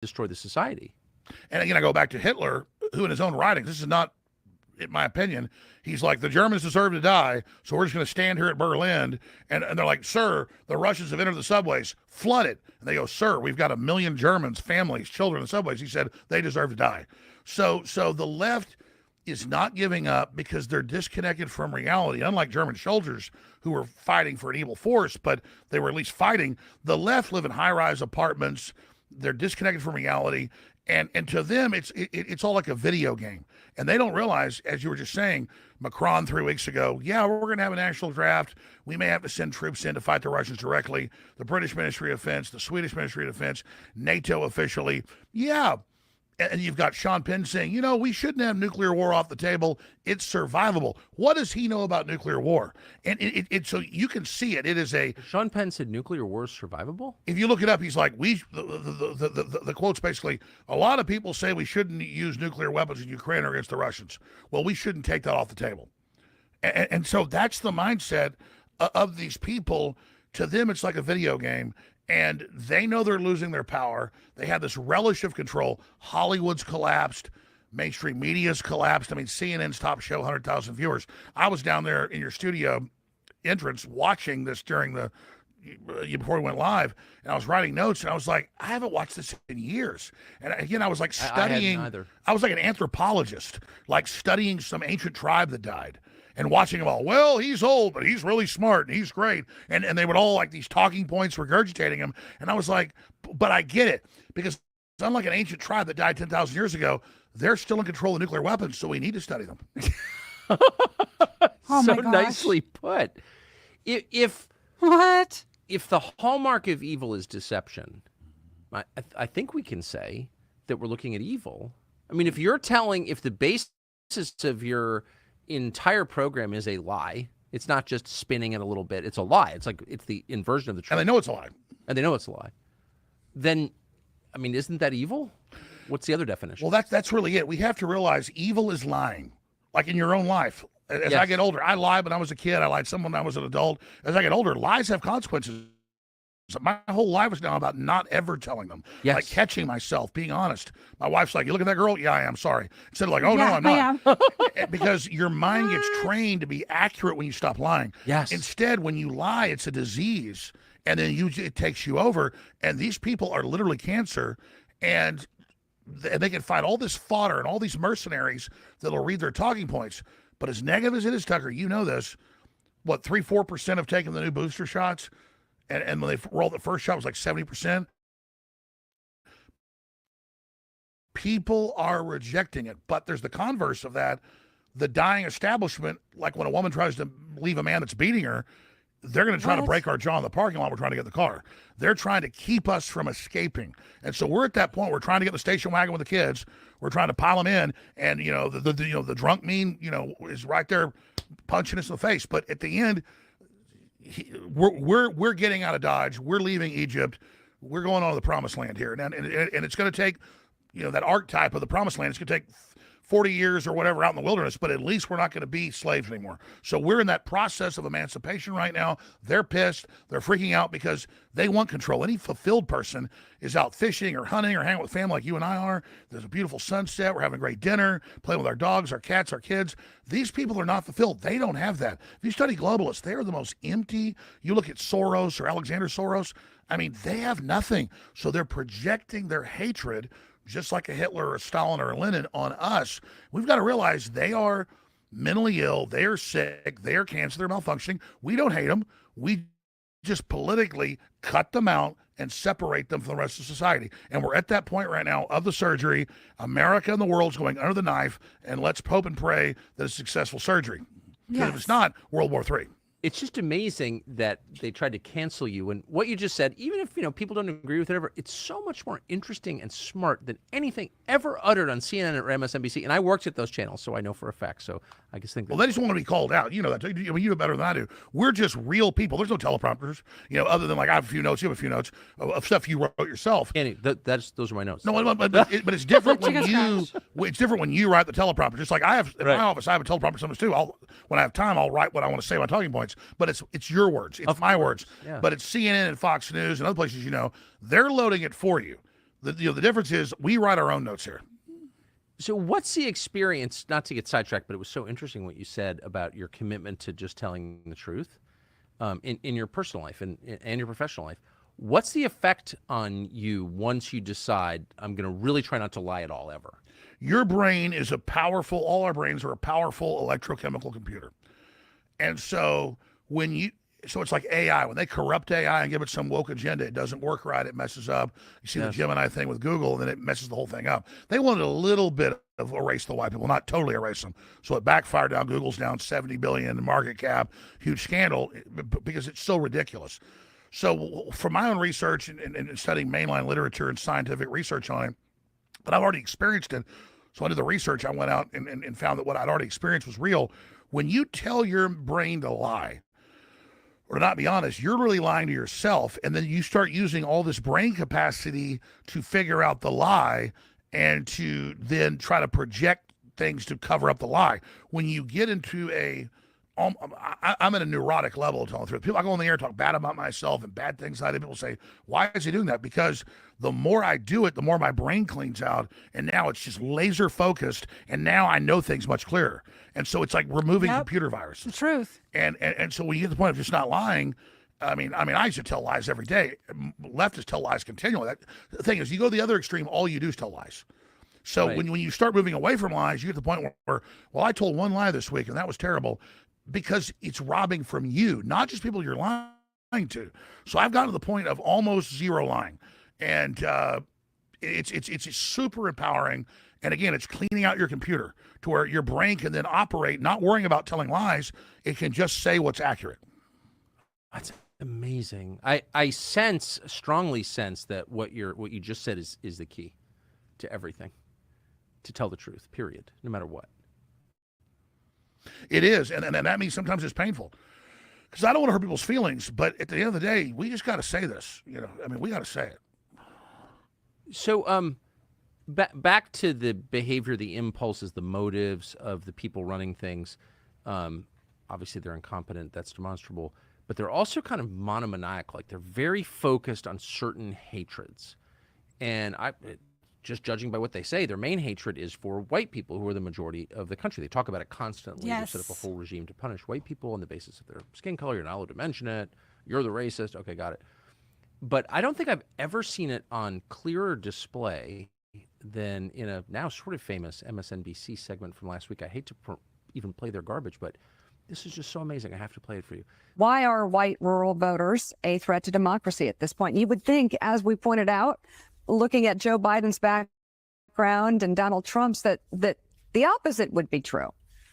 destroy the society. And again, I go back to Hitler, who in his own writings, this is not, in my opinion, he's like, the Germans deserve to die, so we're just going to stand here at Berlin. And they're like, sir, the Russians have entered the subways, flooded. And they go, sir, we've got 1 million Germans, families, children in the subways. He said, they deserve to die. So the left is not giving up because they're disconnected from reality. Unlike German soldiers who were fighting for an evil force, but they were at least fighting, the left live in high-rise apartments. They're disconnected from reality. And to them, it's all like a video game. And they don't realize, as you were just saying, Macron 3 weeks ago, yeah, we're going to have a national draft. We may have to send troops in to fight the Russians directly. The British Ministry of Defense, the Swedish Ministry of Defense, NATO officially. Yeah. And you've got Sean Penn saying, we shouldn't have nuclear war off the table. It's survivable. What does he know about nuclear war? And so you can see it. It is a... Sean Penn said nuclear war is survivable? If you look it up, he's like, the quote's basically, a lot of people say we shouldn't use nuclear weapons in Ukraine or against the Russians. Well, we shouldn't take that off the table. And so that's the mindset of these people. To them, it's like a video game. And they know they're losing their power. They have this relish of control. Hollywood's collapsed. Mainstream media's collapsed. I mean, CNN's top show, 100,000 viewers. I was down there in your studio entrance watching this during before we went live, and I was writing notes, and I was like, I haven't watched this in years. And again, I was like studying. I was like an anthropologist, like studying some ancient tribe that died. And watching them all, well, he's old, but he's really smart, and he's great. And they would all like these talking points regurgitating him. And I was like, but I get it. Because unlike an ancient tribe that died 10,000 years ago, they're still in control of nuclear weapons, so we need to study them. Oh so my gosh. nicely put. If the hallmark of evil is deception, I think we can say that we're looking at evil. I mean, if the basis of your entire program is a lie, it's not just spinning it a little bit, it's a lie. It's like it's the inversion of the truth. And they know it's a lie. Then, I mean, isn't that evil? What's the other definition? Well, that's really it. We have to realize evil is lying, like in your own life. As I get older, I lied when I was a kid. I lied some when I was an adult. As I get older, lies have consequences. So my whole life is now about not ever telling them, like catching myself, being honest. My wife's like, you look at that girl? Yeah, I am, sorry. Instead of like, oh, no, I'm not. Because your mind gets trained to be accurate when you stop lying. Yes. Instead, when you lie, it's a disease. And then it takes you over. And these people are literally cancer. And they can find all this fodder and all these mercenaries that'll read their talking points. But as negative as it is, Tucker, you know this, 3-4% have taken the new booster shots? And when they rolled the first shot, it was like 70%. People are rejecting it. But there's the converse of that. The dying establishment, like when a woman tries to leave a man that's beating her, they're going to try to break our jaw in the parking lot. We're trying to get in the car. They're trying to keep us from escaping. And so we're at that point. We're trying to get in the station wagon with the kids. We're trying to pile them in. And, the drunk mean, is right there punching us in the face. But at the end, we're getting out of Dodge. We're leaving Egypt. We're going on to the promised land here. And it's going to take, that archetype of the promised land. It's going to take 40 years or whatever out in the wilderness, but at least we're not going to be slaves anymore. So we're in that process of emancipation right now. They're pissed. They're freaking out because they want control. Any fulfilled person is out fishing or hunting or hanging with family like you and I are. There's a beautiful sunset. We're having a great dinner, playing with our dogs, our cats, our kids. These people are not fulfilled. They don't have that. If you study globalists, they are the most empty. You look at Soros or Alexander Soros, I mean, they have nothing. So they're projecting their hatred, just like a Hitler or a Stalin or a Lenin, on us. We've got to realize they are mentally ill, they are sick, they are cancer, they're malfunctioning. We don't hate them. We just politically cut them out and separate them from the rest of society. And we're at that point right now of the surgery. America and the world's going under the knife, and let's hope and pray that it's successful surgery. Because if it's not, World War III. It's just amazing that they tried to cancel you. And what you just said, even if people don't agree with it ever, it's so much more interesting and smart than anything ever uttered on CNN or MSNBC. And I worked at those channels, so I know for a fact. So I just think. Well, they just want to be called out. You know that. You know better than I do. We're just real people. There's no teleprompters. Other than like I have a few notes, you have a few notes of stuff you wrote yourself. Andy, those are my notes. No, but it's different when you. It's different when you write the teleprompter. Just like I have in my office, I have a teleprompter sometimes too. When I have time, I'll write what I want to say, my talking points. But it's your words. It's my words. Yeah. But it's CNN and Fox News and other places, they're loading it for you. The difference is we write our own notes here. So what's the experience, not to get sidetracked, but it was so interesting what you said about your commitment to just telling the truth in your personal life and your professional life. What's the effect on you once you decide I'm going to really try not to lie at all ever? Your brain is all our brains are a powerful electrochemical computer. And so so it's like AI. When they corrupt AI and give it some woke agenda, it doesn't work right. It messes up. You see the Gemini thing with Google, and then it messes the whole thing up. They wanted a little bit of erase the white people, not totally erase them. So it backfired. Now Google's down 70 billion in market cap, huge scandal because it's so ridiculous. So from my own research and studying mainline literature and scientific research on it, but I've already experienced it. So I did the research. I went out and found that what I'd already experienced was real. When you tell your brain to lie, or to not be honest, you're really lying to yourself. And then you start using all this brain capacity to figure out the lie and to then try to project things to cover up the lie. When you get into I'm at a neurotic level telling the truth. People, I go on the air, talk bad about myself and bad things I did. People say, why is he doing that? Because the more I do it, the more my brain cleans out. And now it's just laser focused. And now I know things much clearer. And so it's like removing computer viruses. The truth. And so when you get to the point of just not lying, I mean, I used to tell lies every day. Leftists tell lies continually. The thing is, you go to the other extreme, all you do is tell lies. So when you start moving away from lies, you get to the point where, well, I told one lie this week and that was terrible, because it's robbing from you, not just people you're lying to. So I've gotten to the point of almost zero lying, and it's super empowering. And again, it's cleaning out your computer to where your brain can then operate, not worrying about telling lies. It can just say what's accurate. That's amazing. I strongly sense that what you just said is the key to everything. To tell the truth, period, no matter what. It is, and that means sometimes it's painful, because I don't want to hurt people's feelings. But at the end of the day, we just got to say this. I mean, we got to say it. So, back to the behavior, the impulses, the motives of the people running things. Obviously, they're incompetent. That's demonstrable. But they're also kind of monomaniacal. Like, they're very focused on certain hatreds. And just judging by what they say, their main hatred is for white people who are the majority of the country. They talk about it constantly. Yes. They set up a whole regime to punish white people on the basis of their skin color. You're not allowed to mention it. You're the racist. Okay, got it. But I don't think I've ever seen it on clearer display than in a now sort of famous MSNBC segment from last week. I hate to even play their garbage, but this is just so amazing. I have to play it for you. Why are white rural voters a threat to democracy at this point? You would think, as we pointed out, looking at Joe Biden's background and Donald Trump's, that the opposite would be true.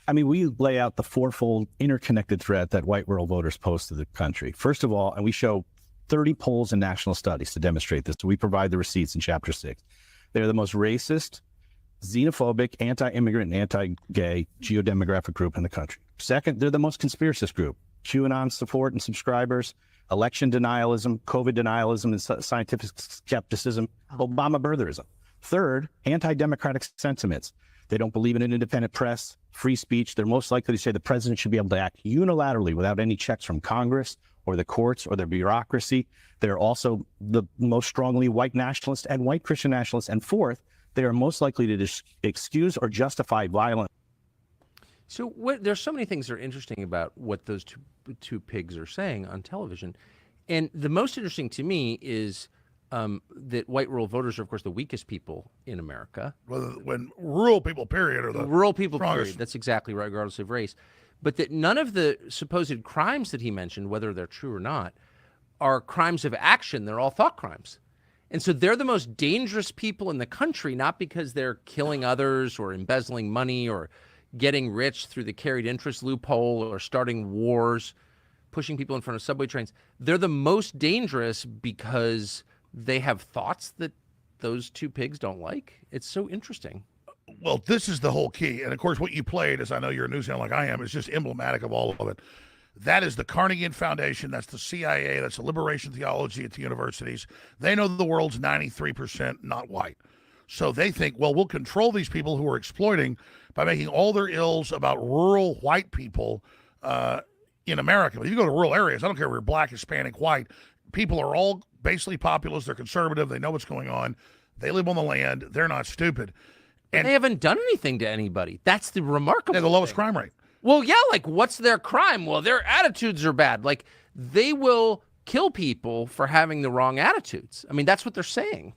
I mean, we lay out the fourfold interconnected threat that white rural voters pose to the country. First of all, and we show 30 polls and national studies to demonstrate this. We provide the receipts in Chapter 6. They're the most racist, xenophobic, anti-immigrant, and anti-gay geodemographic group in the country. Second, they're the most conspiracist group. QAnon support and subscribers, election denialism, COVID denialism and scientific skepticism, Obama birtherism. Third, anti-democratic sentiments. They don't believe in an independent press, free speech. They're most likely to say the president should be able to act unilaterally without any checks from Congress or the courts or the bureaucracy. They're also the most strongly white nationalist and white Christian nationalists. And fourth, they are most likely to excuse or justify violence. So there's so many things that are interesting about what those two pigs are saying on television. And the most interesting to me is that white rural voters are, of course, the weakest people in America. When rural people, period, are the rural people, strongest. period. That's exactly right, regardless of race. But that none of the supposed crimes that he mentioned, whether they're true or not, are crimes of action. They're all thought crimes. And so they're the most dangerous people in the country, not because they're killing others or embezzling money or getting rich through the carried interest loophole or starting wars, pushing people in front of subway trains. They're the most dangerous because they have thoughts that those two pigs don't like. It's so interesting. Well, this is the whole key. And of course, what you played, as I know you're a news analyst like I am, is just emblematic of all of it. That is the Carnegie Foundation. That's the CIA. That's the liberation theology at the universities. They know the world's 93% not white. So they think, well, we'll control these people who are exploiting by making all their ills about rural white people in America. If you go to rural areas, I don't care if you're black, Hispanic, white, people are all basically populist. They're conservative. They know what's going on. They live on the land. They're not stupid. But they haven't done anything to anybody. That's the remarkable They have the lowest thing. crime rate. Well, yeah, like what's their crime? Well, their attitudes are bad. Like they will kill people for having the wrong attitudes. I mean, that's what they're saying.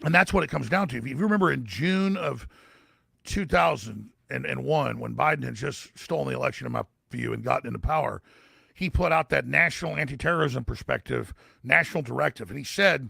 And that's what it comes down to. If you remember in June of 2001, when Biden had just stolen the election, in my view, and gotten into power, he put out that national anti-terrorism perspective, national directive. And he said,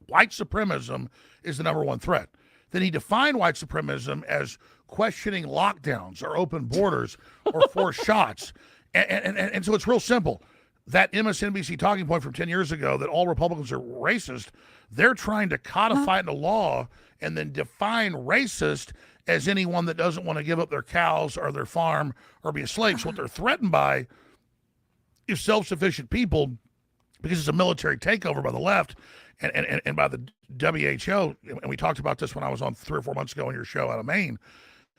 white supremacism is the number one threat. Then he defined white supremacism as questioning lockdowns or open borders or forced shots. And so it's real simple. That MSNBC talking point from 10 years ago that all Republicans are racist, they're trying to codify it into law and then define racist as anyone that doesn't want to give up their cows or their farm or be a slave. So what they're threatened by is self-sufficient people, because it's a military takeover by the left and by the WHO. And we talked about this when I was on 3 or 4 months ago on your show out of Maine.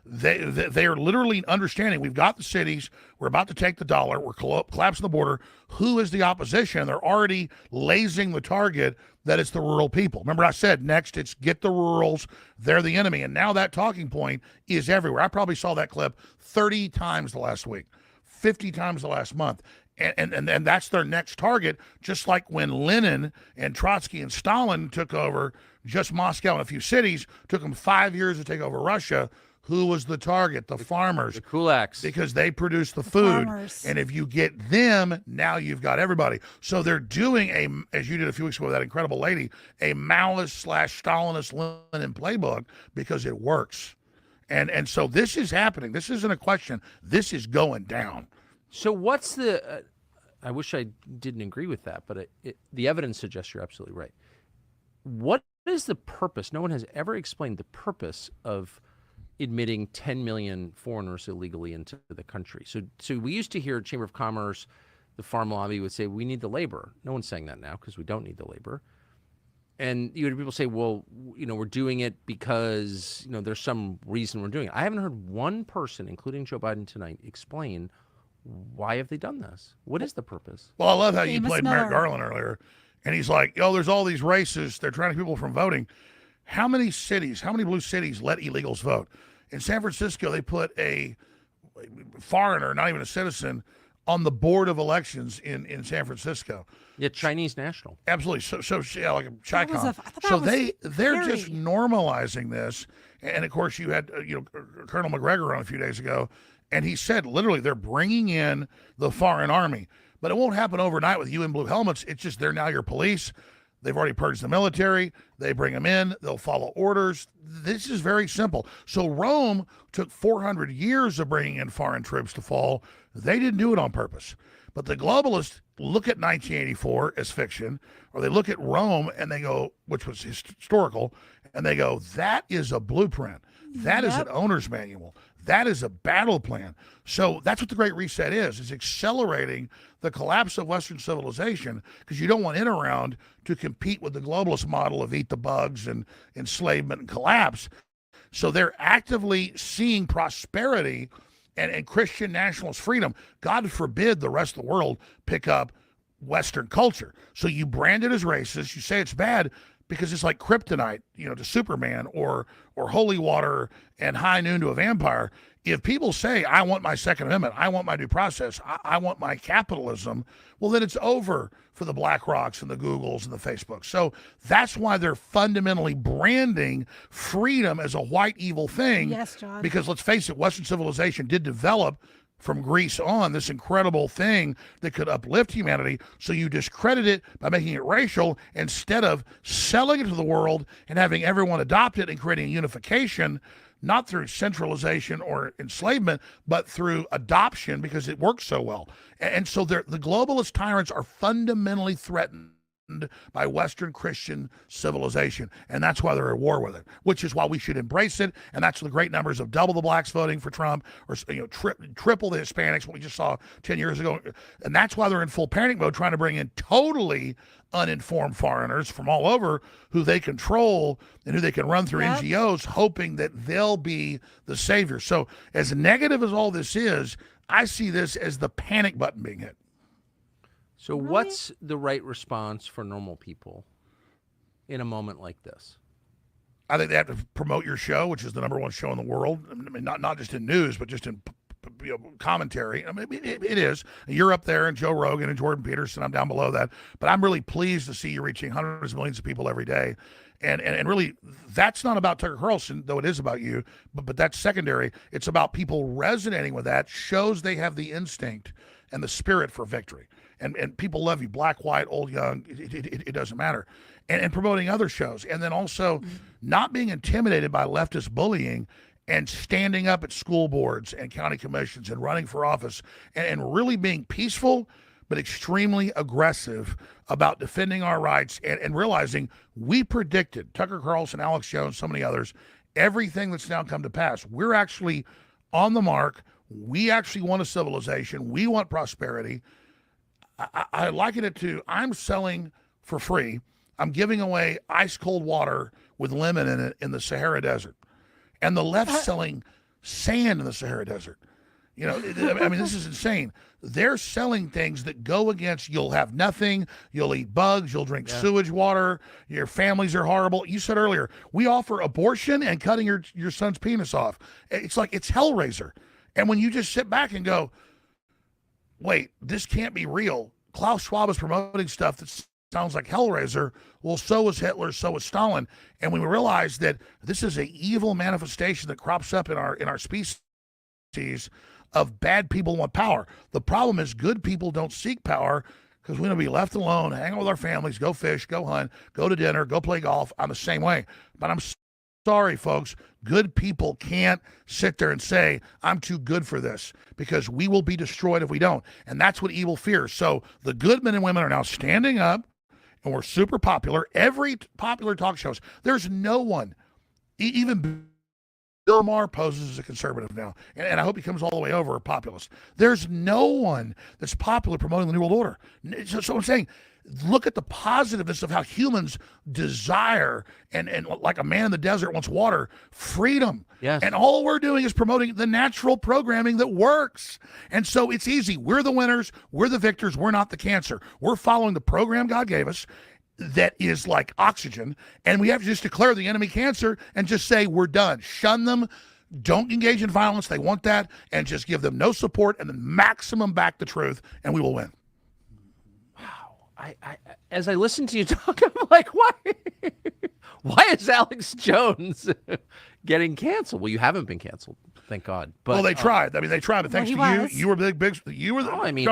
They are literally understanding we've got the cities, we're about to take the dollar, we're collapsing the border. Who is the opposition? They're already lasing the target that it's the rural people. Remember I said next it's get the rurals, they're the enemy. And now that talking point is everywhere. I probably saw that clip 30 times the last week, 50 times the last month. And that's their next target, just like when Lenin and Trotsky and Stalin took over just Moscow and a few cities, took them 5 years to take over Russia. Who was the target? The farmers. The kulaks. Because they produce the food. Farmers. And if you get them, now you've got everybody. So they're doing as you did a few weeks ago with that incredible lady, a Maoist/Stalinist Lenin playbook because it works. And so this is happening. This isn't a question. This is going down. So what's the? I wish I didn't agree with that, but the evidence suggests you're absolutely right. What is the purpose? No one has ever explained the purpose of admitting 10 million foreigners illegally into the country. So we used to hear Chamber of Commerce, the farm lobby would say, we need the labor. No one's saying that now because we don't need the labor. And you hear people say, well, we're doing it because, there's some reason we're doing it. I haven't heard one person, including Joe Biden tonight, explain why have they done this? What is the purpose? Well, I love how you Amos played Miller. Merrick Garland earlier. And he's like, there's all these racists. They're trying to keep people from voting. How many blue cities let illegals vote? In San Francisco, they put a foreigner, not even a citizen, on the board of elections in San Francisco. Yeah, Chinese national. Absolutely. So yeah, like a Chi-Con. I thought that So was they're just scary. normalizing this. And of course, you had Colonel McGregor on a few days ago, and he said literally they're bringing in the foreign army, but it won't happen overnight with you in blue helmets. It's just they're now your police. They've already purged the military. They bring them in. They'll follow orders. This is very simple. So Rome took 400 years of bringing in foreign troops to fall. They didn't do it on purpose. But the globalists look at 1984 as fiction, or they look at Rome and they go, which was historical, and they go, that is a blueprint. That is an owner's manual. That is a battle plan. So that's what the Great Reset is accelerating the collapse of Western civilization, because you don't want it around to compete with the globalist model of eat the bugs and enslavement and collapse. So they're actively seeing prosperity and Christian nationalist freedom. God forbid the rest of the world pick up Western culture. So you brand it as racist, you say it's bad, because it's like kryptonite, to Superman or holy water and high noon to a vampire. If people say, I want my Second Amendment, I want my due process, I want my capitalism, well, then it's over for the BlackRocks and the Googles and the Facebooks. So that's why they're fundamentally branding freedom as a white evil thing. Yes, John. Because let's face it, Western civilization did develop from Greece on, this incredible thing that could uplift humanity. So you discredit it by making it racial instead of selling it to the world and having everyone adopt it and creating unification, not through centralization or enslavement, but through adoption, because it works so well. And so the globalist tyrants are fundamentally threatened by Western Christian civilization, and that's why they're at war with it, which is why we should embrace it. And that's the great numbers of double the blacks voting for Trump, or triple the Hispanics, what we just saw 10 years ago. And that's why they're in full panic mode, trying to bring in totally uninformed foreigners from all over who they control and who they can run through NGOs, hoping that they'll be the savior. So as negative as all this is, I see this as the panic button being hit. So what's the right response for normal people in a moment like this? I think they have to promote your show, which is the number one show in the world. I mean, not just in news, but just in commentary. I mean, it is. You're up there, and Joe Rogan and Jordan Peterson. I'm down below that. But I'm really pleased to see you reaching hundreds of millions of people every day. And really, that's not about Tucker Carlson, though it is about you, but that's secondary. It's about people resonating with that, shows they have the instinct and the spirit for victory. And people love you, black, white, old, young, it doesn't matter. And promoting other shows. And then also not being intimidated by leftist bullying and standing up at school boards and county commissions and running for office and really being peaceful but extremely aggressive about defending our rights and realizing we predicted, Tucker Carlson, Alex Jones, so many others, everything that's now come to pass. We're actually on the mark. We actually want a civilization. We want prosperity. I liken it to, I'm selling for free. I'm giving away ice cold water with lemon in it in the Sahara Desert. And the left's selling sand in the Sahara Desert. You know, I mean, this is insane. They're selling things that go against, you'll have nothing, you'll eat bugs, you'll drink sewage water, your families are horrible. You said earlier, we offer abortion and cutting your son's penis off. It's like, it's Hellraiser. And when you just sit back and go, wait, this can't be real. Klaus Schwab is promoting stuff that sounds like Hellraiser. Well, so was Hitler, so was Stalin. And when we realize that this is an evil manifestation that crops up in our species of bad people want power. The problem is good people don't seek power because we want to be left alone, hang out with our families, go fish, go hunt, go to dinner, go play golf. I'm the same way. But I'm sorry, folks. Good people can't sit there and say, I'm too good for this, because we will be destroyed if we don't. And that's what evil fears. So the good men and women are now standing up, and we're super popular. Every popular talk shows, there's no one, even Bill Maher poses as a conservative now, and I hope he comes all the way over a populist. There's no one that's popular promoting the New World Order. So I'm saying, look at the positiveness of how humans desire, and like a man in the desert wants water, freedom. Yes. And all we're doing is promoting the natural programming that works. And so it's easy. We're the winners. We're the victors. We're not the cancer. We're following the program God gave us that is like oxygen, and we have to just declare the enemy cancer and just say we're done. Shun them. Don't engage in violence. They want that, and just give them no support, and then maximum back the truth, and we will win. I as I listen to you talk, I'm like, why is Alex Jones getting canceled? Well, you haven't been canceled, thank God. But well, they tried. I mean, they tried, but thanks to you, you were big. You were. I mean,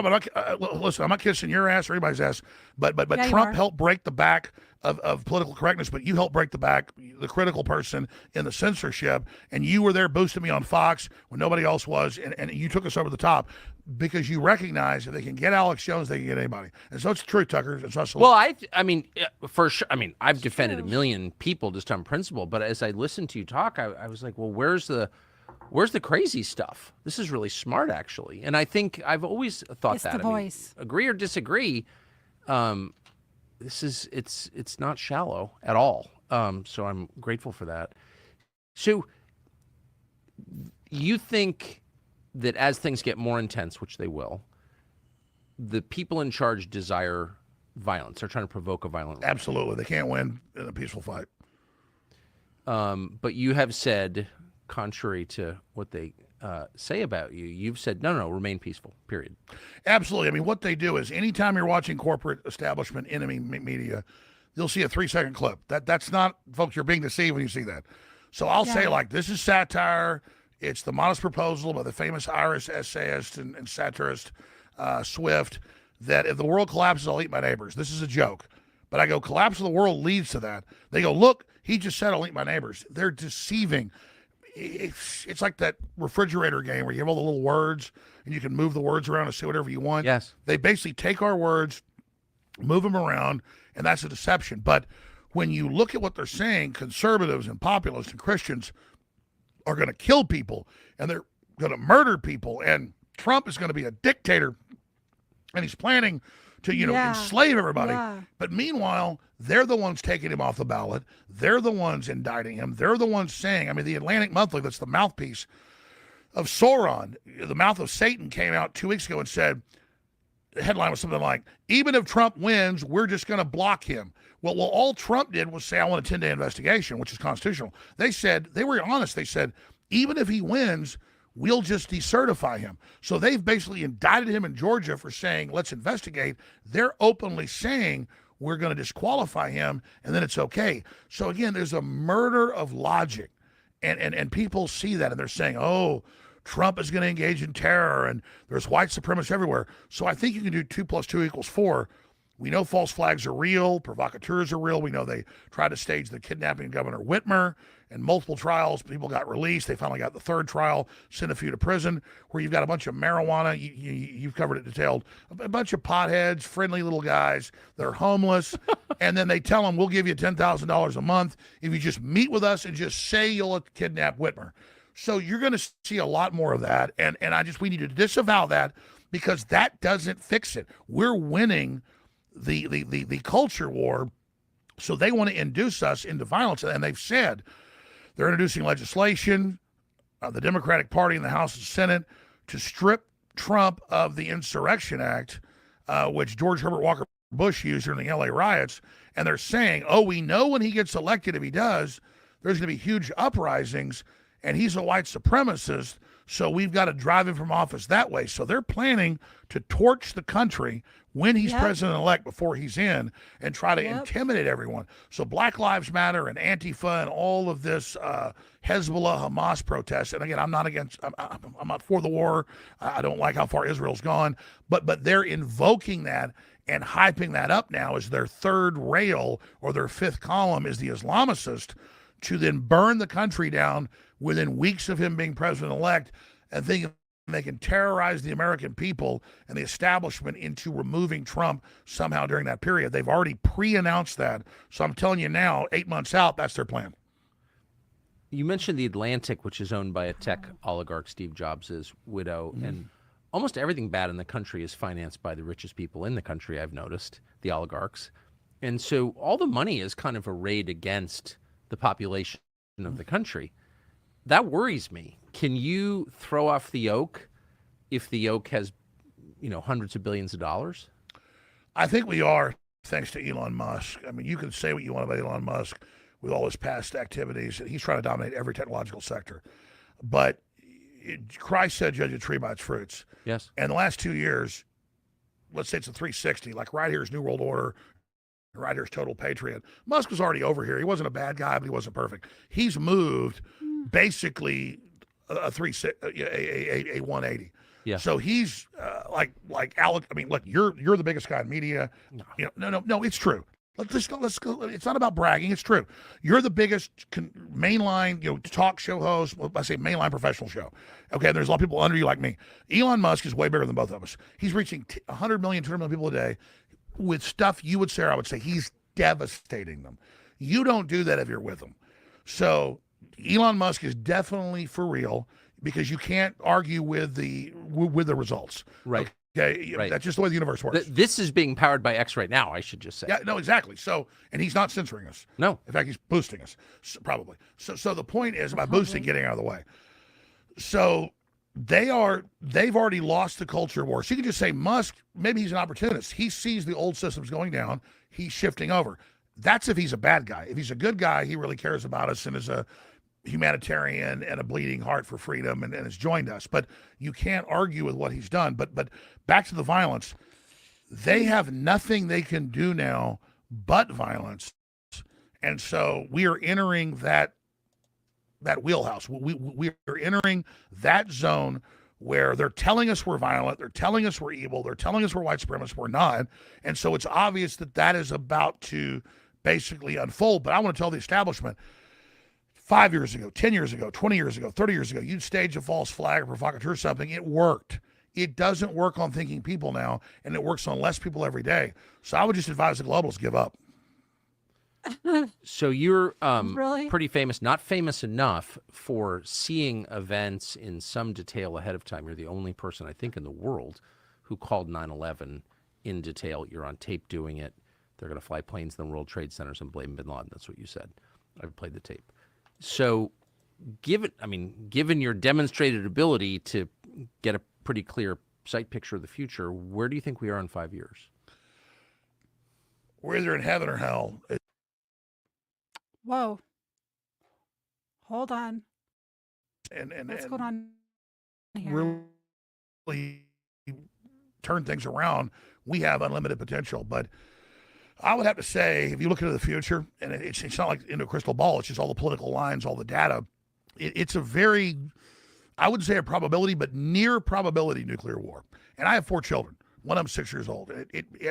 listen, I'm not kissing your ass or anybody's ass, but Yeah, Trump helped break the back of political correctness, but you helped break the back, the critical person in the censorship, and you were there boosting me on Fox when nobody else was, and you took us over the top because you recognize if they can get Alex Jones, they can get anybody. And so it's true, Tucker. It's not so. Well, I mean, for sure. I mean, I've defended a million people just on principle, but as I listened to you talk, I was like, well, where's the crazy stuff? This is really smart, actually. And I think I've always thought It's that. the voice. Agree or disagree, it's not shallow at all. So I'm grateful for that. So you think that as things get more intense, which they will, the people in charge desire violence. They're trying to provoke a violent. Absolutely, they can't win in a peaceful fight. But you have said, contrary to what they say about you, you've said, no, remain peaceful, period. Absolutely. I mean, what they do is anytime you're watching corporate establishment enemy media, you'll see a 3-second clip. That's not, folks, you're being deceived when you see that. So I'll say, like, this is satire. It's the modest proposal by the famous Irish essayist and satirist Swift that if the world collapses, I'll eat my neighbors. This is a joke. But I go, collapse of the world leads to that. They go, look, he just said I'll eat my neighbors. They're deceiving. It's like that refrigerator game where you have all the little words and you can move the words around and say whatever you want. Yes. They basically take our words, move them around, and that's a deception. But when you look at what they're saying, conservatives and populists and Christians are going to kill people and they're going to murder people, and Trump is going to be a dictator and he's planning to, enslave everybody. Yeah. But meanwhile, they're the ones taking him off the ballot. They're the ones indicting him. They're the ones saying, I mean, the Atlantic Monthly, that's the mouthpiece of Sauron, the mouth of Satan, came out 2 weeks ago and said, the headline was something like, even if Trump wins, we're just going to block him. Well, all Trump did was say, I want a 10-day investigation, which is constitutional. They said, they were honest. They said, even if he wins, we'll just decertify him. So they've basically indicted him in Georgia for saying, let's investigate. They're openly saying, we're going to disqualify him, and then it's okay. So again, there's a murder of logic. And people see that, and they're saying, oh, Trump is going to engage in terror, and there's white supremacists everywhere. So I think you can do 2 + 2 = 4. We know false flags are real, provocateurs are real. We know they tried to stage the kidnapping of Governor Whitmer, and multiple trials. People got released. They finally got the third trial, sent a few to prison, where you've got a bunch of marijuana. You've covered it detailed. A bunch of potheads, friendly little guys. They're homeless. And then they tell them, we'll give you $10,000 a month if you just meet with us and just say you'll kidnap Whitmer. So you're going to see a lot more of that. And we need to disavow that, because that doesn't fix it. We're winning the culture war. So they want to induce us into violence. And they've said they're introducing legislation, the Democratic Party in the House and Senate, to strip Trump of the Insurrection Act, which George Herbert Walker Bush used during the LA riots. And they're saying, oh, we know when he gets elected, if he does, there's going to be huge uprisings, and he's a white supremacist, so we've got to drive him from office that way. So they're planning to torch the country when he's president-elect, before he's in, and try to intimidate everyone. So Black Lives Matter and Antifa and all of this Hezbollah, Hamas protests. And again, I'm not for the war. I don't like how far Israel's gone. But they're invoking that and hyping that up now as their third rail, or their fifth column is the Islamicist, to then burn the country down within weeks of him being president-elect, and thinking they can terrorize the American people and the establishment into removing Trump somehow during that period. They've already pre-announced that. So I'm telling you now, 8 months out, that's their plan. You mentioned The Atlantic, which is owned by a tech oligarch, Steve Jobs' widow, and almost everything bad in the country is financed by the richest people in the country, I've noticed, the oligarchs. And so all the money is kind of arrayed against the population of the country. That worries me. Can you throw off the yoke if the yoke has, hundreds of billions of dollars? I think we are, thanks to Elon Musk. I mean, you can say what you want about Elon Musk with all his past activities. He's trying to dominate every technological sector. But Christ said, judge a tree by its fruits. Yes. And the last 2 years, let's say it's a 360, like right here is New World Order, right here's Total Patriot. Musk was already over here. He wasn't a bad guy, but he wasn't perfect. He's moved basically a 180. Yeah. So he's like Alec. I mean, look, you're the biggest guy in media. No, it's true. Let's go. It's not about bragging. It's true. You're the biggest mainline, talk show host. Well, I say mainline professional show. Okay, there's a lot of people under you like me. Elon Musk is way bigger than both of us. He's reaching 100 million, 200 million people a day with stuff you would say, or I would say, he's devastating them. You don't do that if you're with him. So Elon Musk is definitely for real, because you can't argue with the results. Right. Okay. Right. That's just the way the universe works. This is being powered by X right now, I should just say. Yeah, no, exactly. So, and he's not censoring us. No. In fact, he's boosting us, probably. So the point is, by boosting, getting out of the way. So they've already lost the culture war. So you can just say Musk, maybe he's an opportunist. He sees the old systems going down. He's shifting over. That's if he's a bad guy. If he's a good guy, he really cares about us and is a humanitarian and a bleeding heart for freedom and has joined us. But you can't argue with what he's done. But back to the violence. They have nothing they can do now but violence. And so we are entering that wheelhouse. We are entering that zone where they're telling us we're violent, they're telling us we're evil, they're telling us we're white supremacists, we're not. And so it's obvious that is about to basically unfold. But I want to tell the establishment, 5 years ago, 10 years ago, 20 years ago, 30 years ago, you'd stage a false flag or provocateur or something, it worked. It doesn't work on thinking people now, and it works on less people every day. So I would just advise the globalists give up. So you're Really? pretty famous, not famous enough for seeing events in some detail ahead of time. You're the only person, I think, in the world who called 9/11 in detail. You're on tape doing it. They're going to fly planes in the World Trade Centers and blame bin Laden. That's what you said. I've played the tape. So given your demonstrated ability to get a pretty clear sight picture of the future, where do you think we are in 5 years? we're either in heaven or hell. Whoa. Hold on. And What's going on here? really turn things around, we have unlimited potential. But I would have to say, if you look into the future, and it's not like into a crystal ball, it's just all the political lines, all the data. It's a very, I wouldn't say a probability, but near probability nuclear war. And I have 4 children. One of them 6 years old.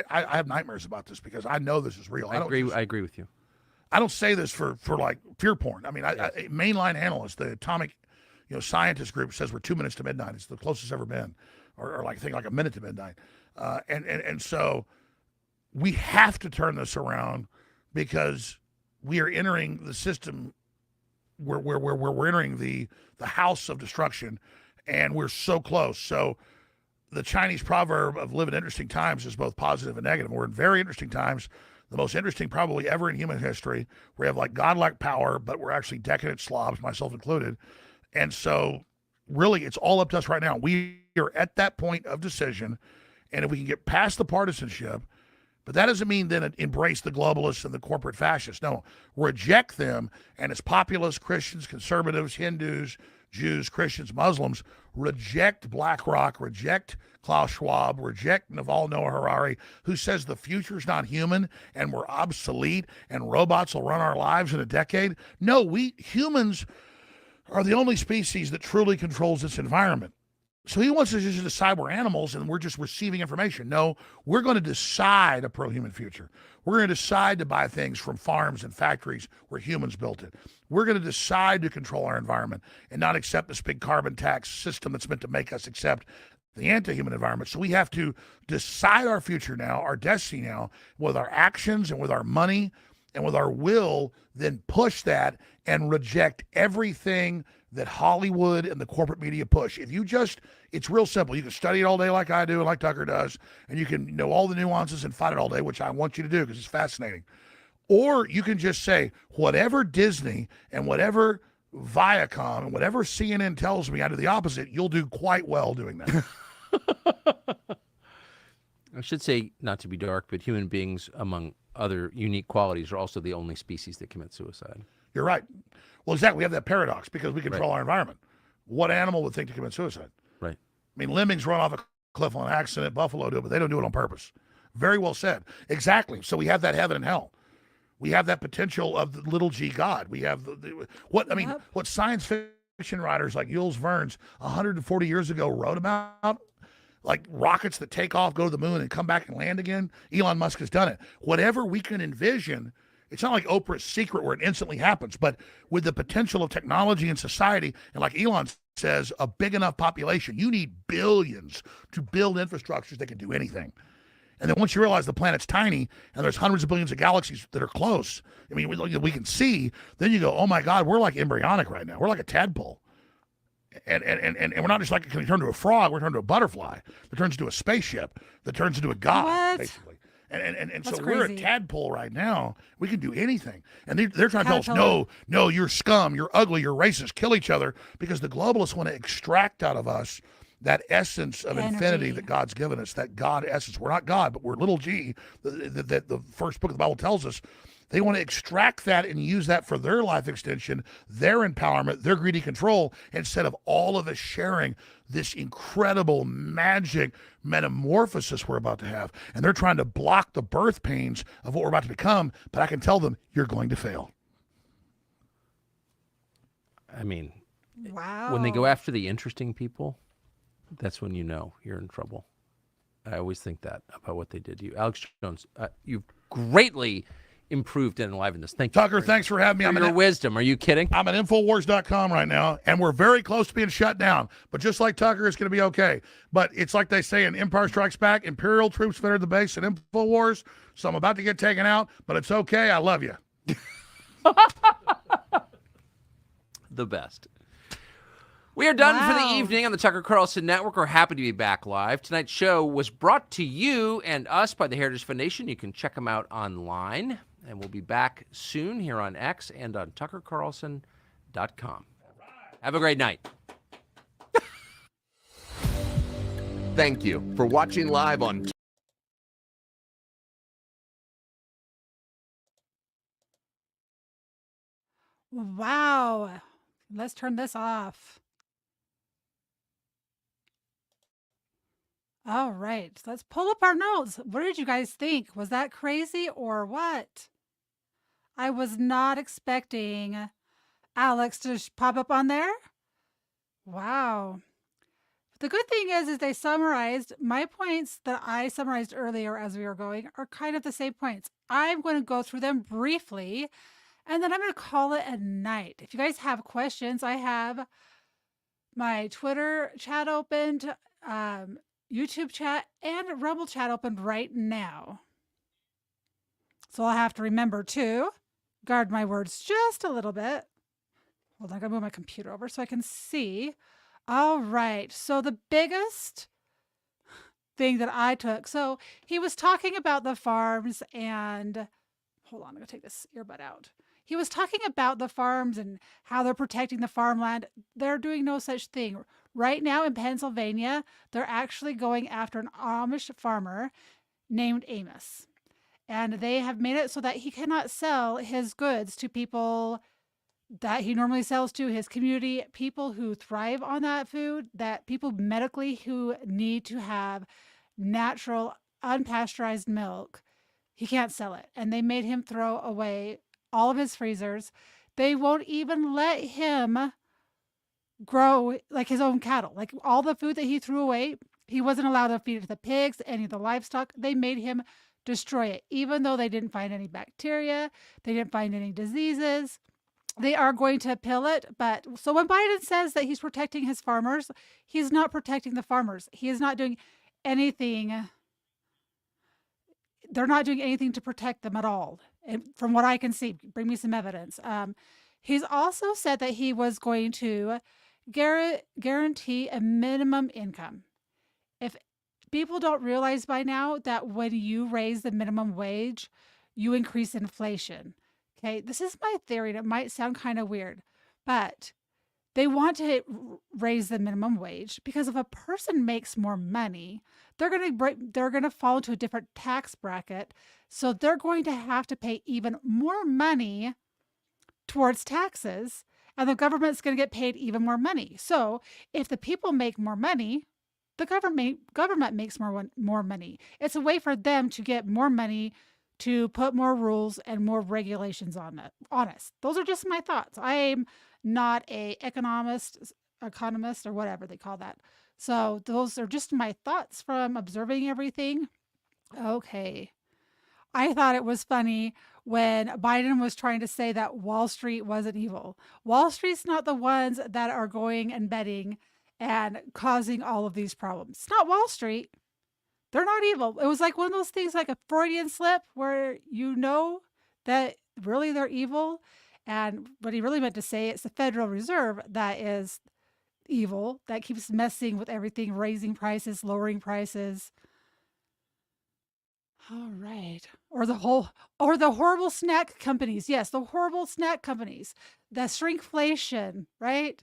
I have nightmares about this because I know this is real. I agree with you. I don't say this for like fear porn. I mean, mainline analysts, the atomic, scientist group says we're 2 minutes to midnight. It's the closest ever been, or like I think like a minute to midnight. And so we have to turn this around because we are entering the system where we're entering the house of destruction, and we're so close. So the Chinese proverb of live in interesting times is both positive and negative. We're in very interesting times. The most interesting probably ever in human history. We have like godlike power, but we're actually decadent slobs, myself included. And so really it's all up to us right now. We are at that point of decision. And if we can get past the partisanship, but that doesn't mean then embrace the globalists and the corporate fascists. No, reject them. And as populists, Christians, conservatives, Hindus, Jews, Christians, Muslims, reject BlackRock, reject Klaus Schwab, reject Naval Noah Harari, who says the future's not human and we're obsolete and robots will run our lives in a decade. No, we humans are the only species that truly controls its environment. So he wants us to just decide we're animals and we're just receiving information. No, we're going to decide a pro-human future. We're going to decide to buy things from farms and factories where humans built it. We're going to decide to control our environment and not accept this big carbon tax system that's meant to make us accept the anti-human environment. So we have to decide our future now, our destiny now, with our actions and with our money and with our will, then push that and reject everything that Hollywood and the corporate media push. If you just, it's real simple. You can study it all day like I do and like Tucker does, and you can know all the nuances and fight it all day, which I want you to do because it's fascinating. Or you can just say, whatever Disney and whatever Viacom and whatever CNN tells me, I do the opposite. You'll do quite well doing that. I should say, not to be dark, but human beings, among other unique qualities, are also the only species that commit suicide. You're right. Well, exactly. We have that paradox because we control our environment. What animal would think to commit suicide? Right. I mean, lemmings run off a cliff on accident. Buffalo do it, but they don't do it on purpose. Very well said. Exactly. So we have that heaven and hell. We have that potential of the little g God. We have what science fiction writers like Jules Verne's 140 years ago wrote about, like rockets that take off, go to the moon, and come back and land again. Elon Musk has done it. Whatever we can envision, it's not like Oprah's Secret where it instantly happens, but with the potential of technology and society, and like Elon says, a big enough population, you need billions to build infrastructures that can do anything. And then once you realize the planet's tiny and there's hundreds of billions of galaxies that are close, I mean, we can see, then you go, oh my God, we're like embryonic right now. We're like a tadpole. And we're not just like, can we turn to a frog? We're turning to a butterfly that turns into a spaceship that turns into a god, basically. And so we're a tadpole right now. We can do anything. And they're trying to tell us, no, you're scum, you're ugly, you're racist, kill each other, because the globalists want to extract out of us that essence of infinity that God's given us, that God essence. We're not God, but we're little g, that the first book of the Bible tells us. They want to extract that and use that for their life extension, their empowerment, their greedy control, instead of all of us sharing this incredible magic metamorphosis we're about to have. And they're trying to block the birth pains of what we're about to become, but I can tell them, you're going to fail. I mean, wow. When they go after the interesting people, that's when you know you're in trouble. I always think that about what they did to you. Alex Jones, you've greatly improved and enlivened us. Thank you. Tucker, thanks for having me. For your wisdom. Are you kidding? I'm at Infowars.com right now, and we're very close to being shut down. But just like Tucker, it's going to be okay. But it's like they say in Empire Strikes Back, Imperial troops entered the base at Infowars, so I'm about to get taken out, but it's okay. I love you. The best. We are done for the evening on the Tucker Carlson Network. We're happy to be back live. Tonight's show was brought to you and us by the Heritage Foundation. You can check them out online. And we'll be back soon here on X and on TuckerCarlson.com. Have a great night. Thank you for watching live on Wow. Let's turn this off. All right. Let's pull up our notes. What did you guys think? Was that crazy or what? I was not expecting Alex to pop up on there. Wow. The good thing is they summarized my points that I summarized earlier as we were going are kind of the same points. I'm going to go through them briefly and then I'm going to call it a night. If you guys have questions, I have my Twitter chat opened, YouTube chat, and Rumble chat opened right now. So I'll have to remember to guard my words just a little bit. Hold on, I'm going to move my computer over so I can see. All right. So the biggest thing that I took, so he was talking about the farms and hold on, I'm going to take this earbud out. He was talking about the farms and how they're protecting the farmland. They're doing no such thing. Right now in Pennsylvania, they're actually going after an Amish farmer named Amos. And they have made it so that he cannot sell his goods to people that he normally sells to, his community, people who thrive on that food, that people medically who need to have natural, unpasteurized milk. He can't sell it. And they made him throw away all of his freezers. They won't even let him grow like his own cattle. Like all the food that he threw away, he wasn't allowed to feed it to the pigs, any of the livestock. They made him destroy it, even though they didn't find any bacteria, they didn't find any diseases. They are going to appeal it, but so when Biden says that he's protecting his farmers, he's not protecting the farmers. He is not doing anything. They're not doing anything to protect them at all. And from what I can see, bring me some evidence. He's also said that he was going to guarantee a minimum income. If people don't realize by now that when you raise the minimum wage, you increase inflation. Okay, this is my theory, and it might sound kind of weird, but they want to raise the minimum wage because if a person makes more money, they're going to fall into a different tax bracket, so they're going to have to pay even more money towards taxes, and the government's going to get paid even more money. So if the people make more money, the government makes more money. It's a way for them to get more money to put more rules and more regulations on us. Those are just my thoughts. I'm not a economist or whatever they call that. So those are just my thoughts from observing everything. Okay. I thought it was funny when Biden was trying to say that Wall Street wasn't evil. Wall Street's not the ones that are going and betting and causing all of these problems. It's not Wall Street. They're not evil. It was like one of those things like a Freudian slip where you know that really they're evil. And what he really meant to say, it's the Federal Reserve that is evil, that keeps messing with everything, raising prices, lowering prices. All right. Or the horrible snack companies. Yes, the horrible snack companies. The shrinkflation, right?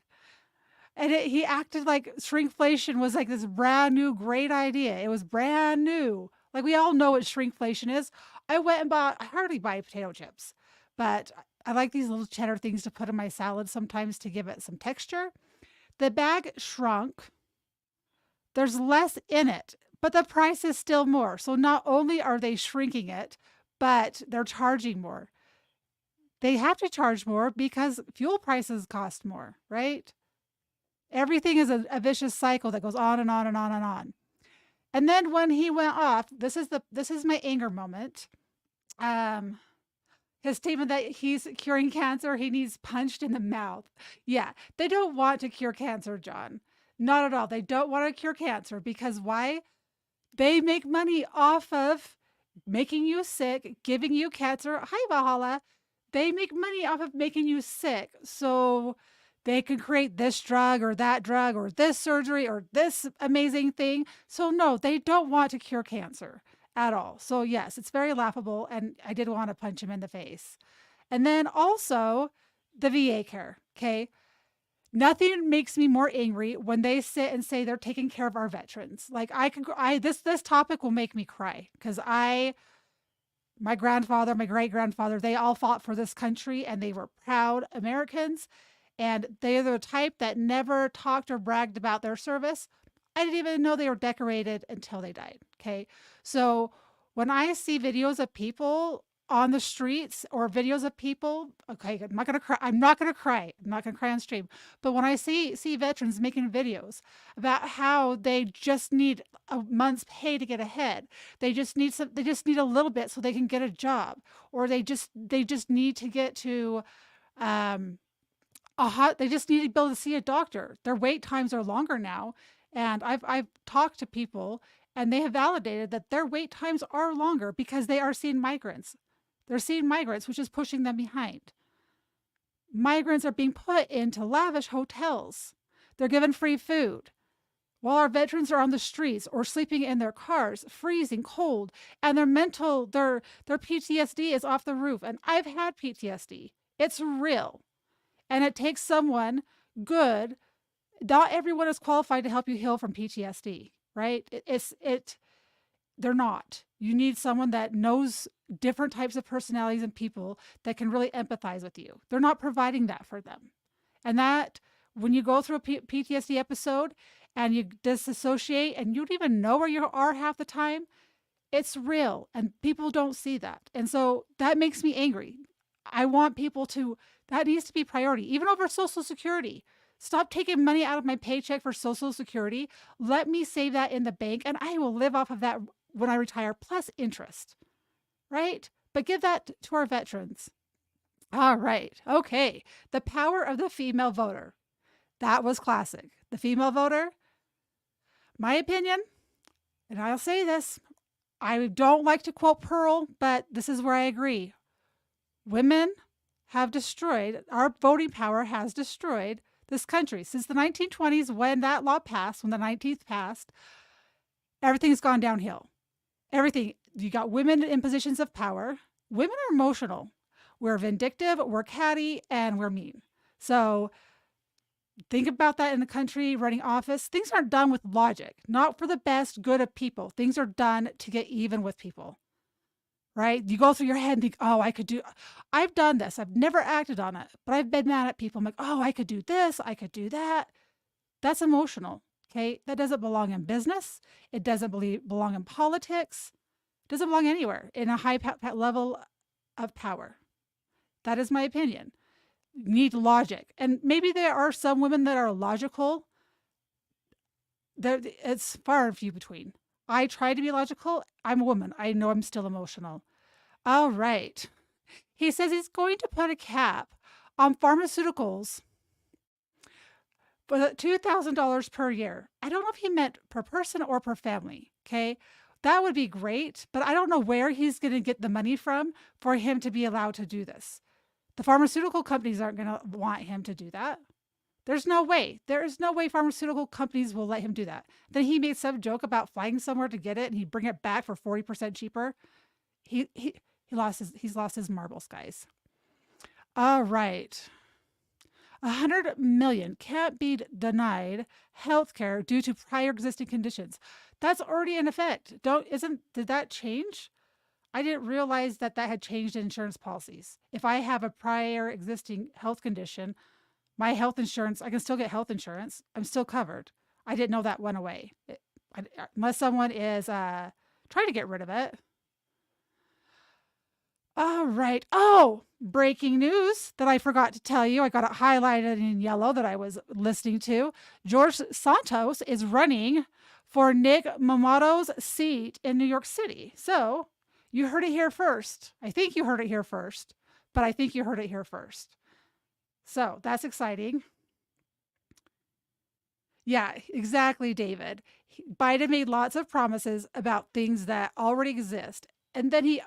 And he acted like shrinkflation was like this brand new great idea. It was brand new. Like we all know what shrinkflation is. I hardly buy potato chips, but I like these little cheddar things to put in my salad sometimes to give it some texture. The bag shrunk. There's less in it, but the price is still more. So not only are they shrinking it, but they're charging more. They have to charge more because fuel prices cost more, right? Everything is a vicious cycle that goes on and on and on and on. And then when he went off, this is my anger moment. His statement that he's curing cancer, he needs punched in the mouth. Yeah, they don't want to cure cancer, John. Not at all. They don't want to cure cancer because why? They make money off of making you sick, giving you cancer. Hi, Valhalla. They make money off of making you sick. So they can create this drug or this surgery or this amazing thing. So no, they don't want to cure cancer at all. So yes, it's very laughable. And I did want to punch him in the face. And then also the VA care. Okay. Nothing makes me more angry when they sit and say they're taking care of our veterans. Like this topic will make me cry because My grandfather, my great grandfather, they all fought for this country and they were proud Americans. And they are the type that never talked or bragged about their service. I didn't even know they were decorated until they died. Okay. So when I see videos of people on the streets or videos of people, okay, I'm not gonna cry. I'm not gonna cry. I'm not gonna cry on stream. But when I see veterans making videos about how they just need a month's pay to get ahead, they just need a little bit so they can get a job, or they just need to get to they just need to be able to see a doctor. Their wait times are longer now, and I've talked to people, and they have validated that their wait times are longer because they are seeing migrants. They're seeing migrants, which is pushing them behind. Migrants are being put into lavish hotels. They're given free food, while our veterans are on the streets or sleeping in their cars, freezing cold, and their PTSD is off the roof. And I've had PTSD. It's real. And it takes someone good. Not everyone is qualified to help you heal from PTSD, right? They're not. You need someone that knows different types of personalities and people that can really empathize with you. They're not providing that for them. And that, when you go through a PTSD episode and you disassociate and you don't even know where you are half the time, it's real. And people don't see that. And so that makes me angry. I want people that needs to be priority, even over Social Security. Stop taking money out of my paycheck for Social Security. Let me save that in the bank, and I will live off of that when I retire, plus interest, right? But give that to our veterans. All right. Okay. The power of the female voter. That was classic. The female voter, my opinion, and I'll say this, I don't like to quote Pearl, but this is where I agree. Women have destroyed, our voting power has destroyed this country. Since the 1920s, when that law passed, when the 19th passed, everything's gone downhill. Everything. You got women in positions of power. Women are emotional. We're vindictive, we're catty, and we're mean. So think about that in the country, running office. Things aren't done with logic, not for the best good of people. Things are done to get even with people. Right? You go through your head and think, oh, I've done this. I've never acted on it, but I've been mad at people. I'm like, oh, I could do this. I could do that. That's emotional. Okay. That doesn't belong in business. It doesn't belong in politics. It doesn't belong anywhere in a high level of power. That is my opinion. You need logic. And maybe there are some women that are logical. It's far and few between. I try to be logical. I'm a woman. I know I'm still emotional. All right. He says he's going to put a cap on pharmaceuticals for $2,000 per year. I don't know if he meant per person or per family. Okay. That would be great, but I don't know where he's going to get the money from for him to be allowed to do this. The pharmaceutical companies aren't going to want him to do that. There's no way. There is no way pharmaceutical companies will let him do that. Then he made some joke about flying somewhere to get it and he'd bring it back for 40% cheaper. He's lost his marbles, guys. All right. 100 million can't be denied health care due to prior existing conditions. That's already in effect. Did that change? I didn't realize that had changed in insurance policies. If I have a prior existing health condition, my health insurance, I can still get health insurance. I'm still covered. I didn't know that went away. Unless someone is trying to get rid of it. All right. Oh, breaking news that I forgot to tell you. I got it highlighted in yellow that I was listening to. George Santos is running for Nick Mamato's seat in New York City. So you heard it here first. I think you heard it here first, but I think you heard it here first. So that's exciting. Yeah, exactly, David. Biden made lots of promises about things that already exist. And then he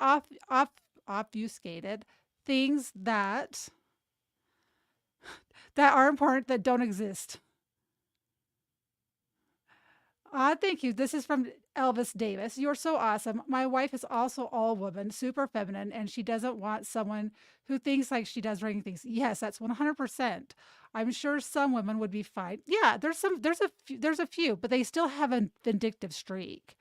obfuscated things that are important that don't exist. Thank you. This is from Elvis Davis. You're so awesome. My wife is also all woman, super feminine, and she doesn't want someone who thinks like she does running things. Yes, that's 100%. I'm sure some women would be fine. Yeah, there's a few, but they still have a vindictive streak.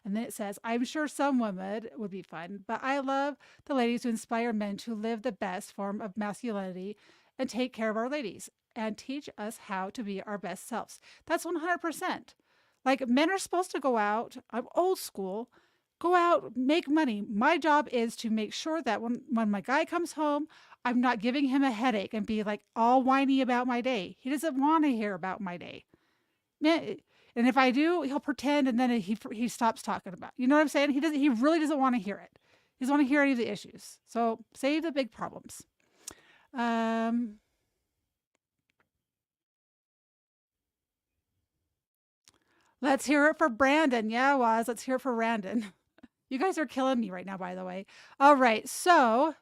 And then it says, I'm sure some women would be fun, but I love the ladies who inspire men to live the best form of masculinity and take care of our ladies and teach us how to be our best selves. That's 100%. Like, men are supposed to go out. I'm old school. Go out, make money. My job is to make sure that when my guy comes home, I'm not giving him a headache and be like all whiny about my day. He doesn't want to hear about my day. And if I do, he'll pretend, and then he stops talking about. You know what I'm saying? He really doesn't want to hear it. He doesn't want to hear any of the issues. So save the big problems. Let's hear it for Brandon. Yeah, Waz. Let's hear it for Brandon. You guys are killing me right now, by the way. All right. So,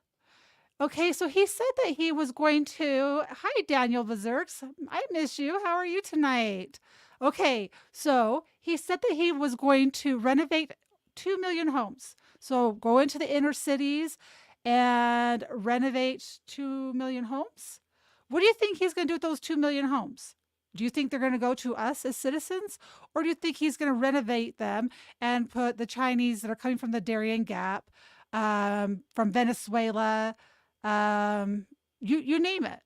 okay. So he said that he was going to. Hi, Daniel Vazirks. I miss you. How are you tonight? Okay. So he said that he was going to renovate 2 million homes. So go into the inner cities and renovate 2 million homes. What do you think he's going to do with those 2 million homes? Do you think they're going to go to us as citizens? Or do you think he's going to renovate them and put the Chinese that are coming from the Darien Gap, from Venezuela, you name it?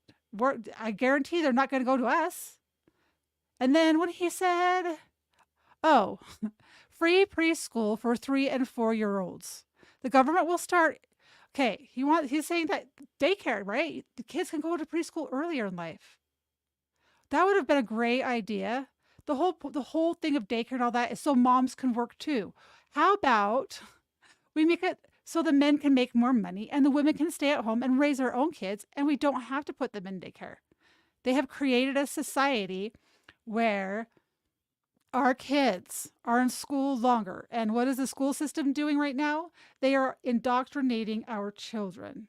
I guarantee they're not going to go to us. And then what he said, oh, free preschool for 3 and 4-year-olds. The government will start. Okay, he's saying that daycare, right? The kids can go to preschool earlier in life. That would have been a great idea. The whole thing of daycare and all that is so moms can work too. How about we make it so the men can make more money and the women can stay at home and raise their own kids, and we don't have to put them in daycare. They have created a society where our kids are in school longer. And what is the school system doing right now? They are indoctrinating our children.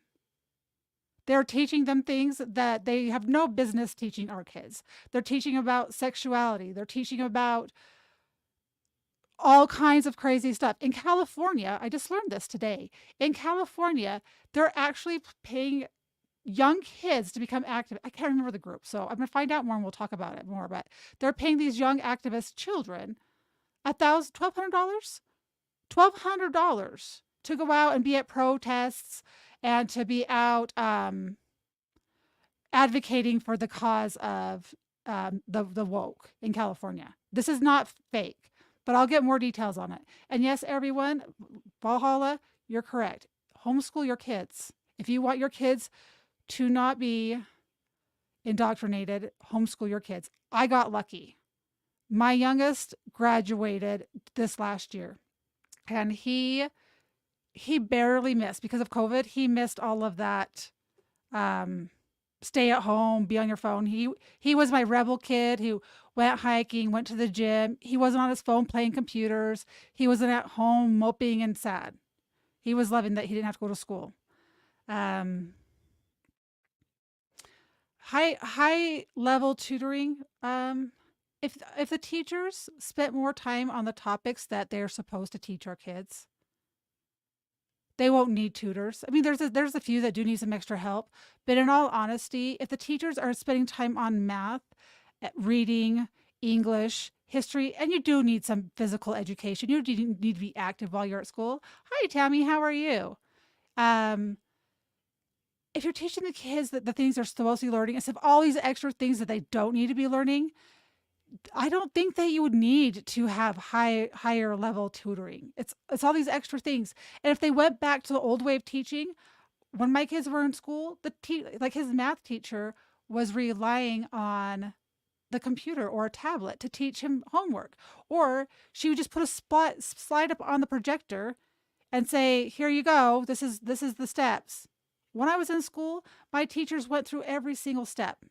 They're teaching them things that they have no business teaching our kids. They're teaching about sexuality. They're teaching about all kinds of crazy stuff. In California, I just learned this today. In California, they're actually paying young kids to become active. I can't remember the group, so I'm going to find out more and we'll talk about it more. But they're paying these young activist children $1,200 to go out and be at protests and to be out advocating for the cause of the woke in California. This is not fake, but I'll get more details on it. And yes, everyone, Valhalla, you're correct. Homeschool your kids. If you want your kids to not be indoctrinated, homeschool your kids. I got lucky. My youngest graduated this last year, and he barely missed because of COVID. He missed all of that. Stay at home, be on your phone. He was my rebel kid who went hiking, went to the gym. He wasn't on his phone playing computers. He wasn't at home moping and sad. He was loving that he didn't have to go to school. High level tutoring. If the teachers spent more time on the topics that they're supposed to teach our kids, they won't need tutors. I mean, there's a few that do need some extra help, but in all honesty, if the teachers are spending time on math, reading, English, history, and you do need some physical education, you do need to be active while you're at school. Hi, Tammy, how are you? If you're teaching the kids that the things they're supposed to be learning, instead of all these extra things that they don't need to be learning, I don't think that you would need to have higher level tutoring. It's all these extra things. And if they went back to the old way of teaching, when my kids were in school, like his math teacher was relying on the computer or a tablet to teach him homework, or she would just put a slide up on the projector and say, "Here you go. This is the steps." When I was in school, my teachers went through every single step.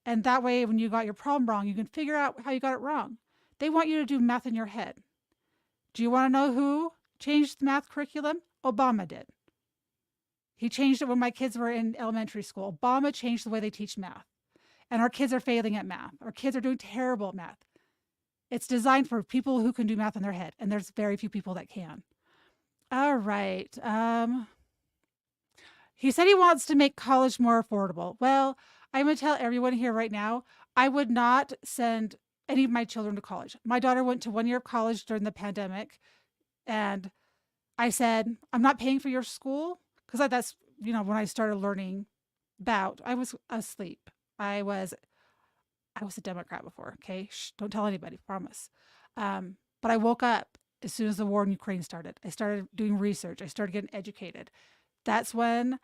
And that way, when you got your problem wrong, you can figure out how you got it wrong. They want you to do math in your head. Do you want to know who changed the math curriculum? Obama did. He changed it when my kids were in elementary school. Obama changed the way they teach math. And our kids are failing at math. Our kids are doing terrible at math. It's designed for people who can do math in their head, and there's very few people that can. All right. He said he wants to make college more affordable. Well, I'm going to tell everyone here right now, I would not send any of my children to college. My daughter went to 1 year of college during the pandemic. And I said, I'm not paying for your school. Because that's, when I started learning about, I was asleep. I was a Democrat before. Okay. Shh, don't tell anybody, promise. But I woke up as soon as the war in Ukraine started. I started doing research. I started getting educated. That's when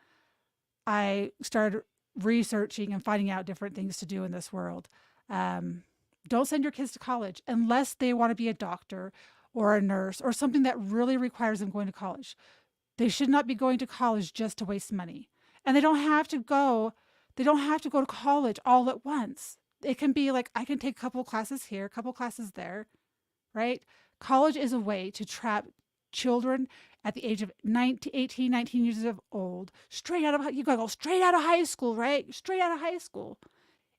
I started researching and finding out different things to do in this world. Don't send your kids to college unless they want to be a doctor or a nurse or something that really requires them going to college. They should not be going to college just to waste money. And they don't have to go to college all at once. It can be like, I can take a couple classes here, a couple classes there, right? College is a way to trap children at the age of 18, 19 years of old, you gotta go straight out of high school, right? Straight out of high school.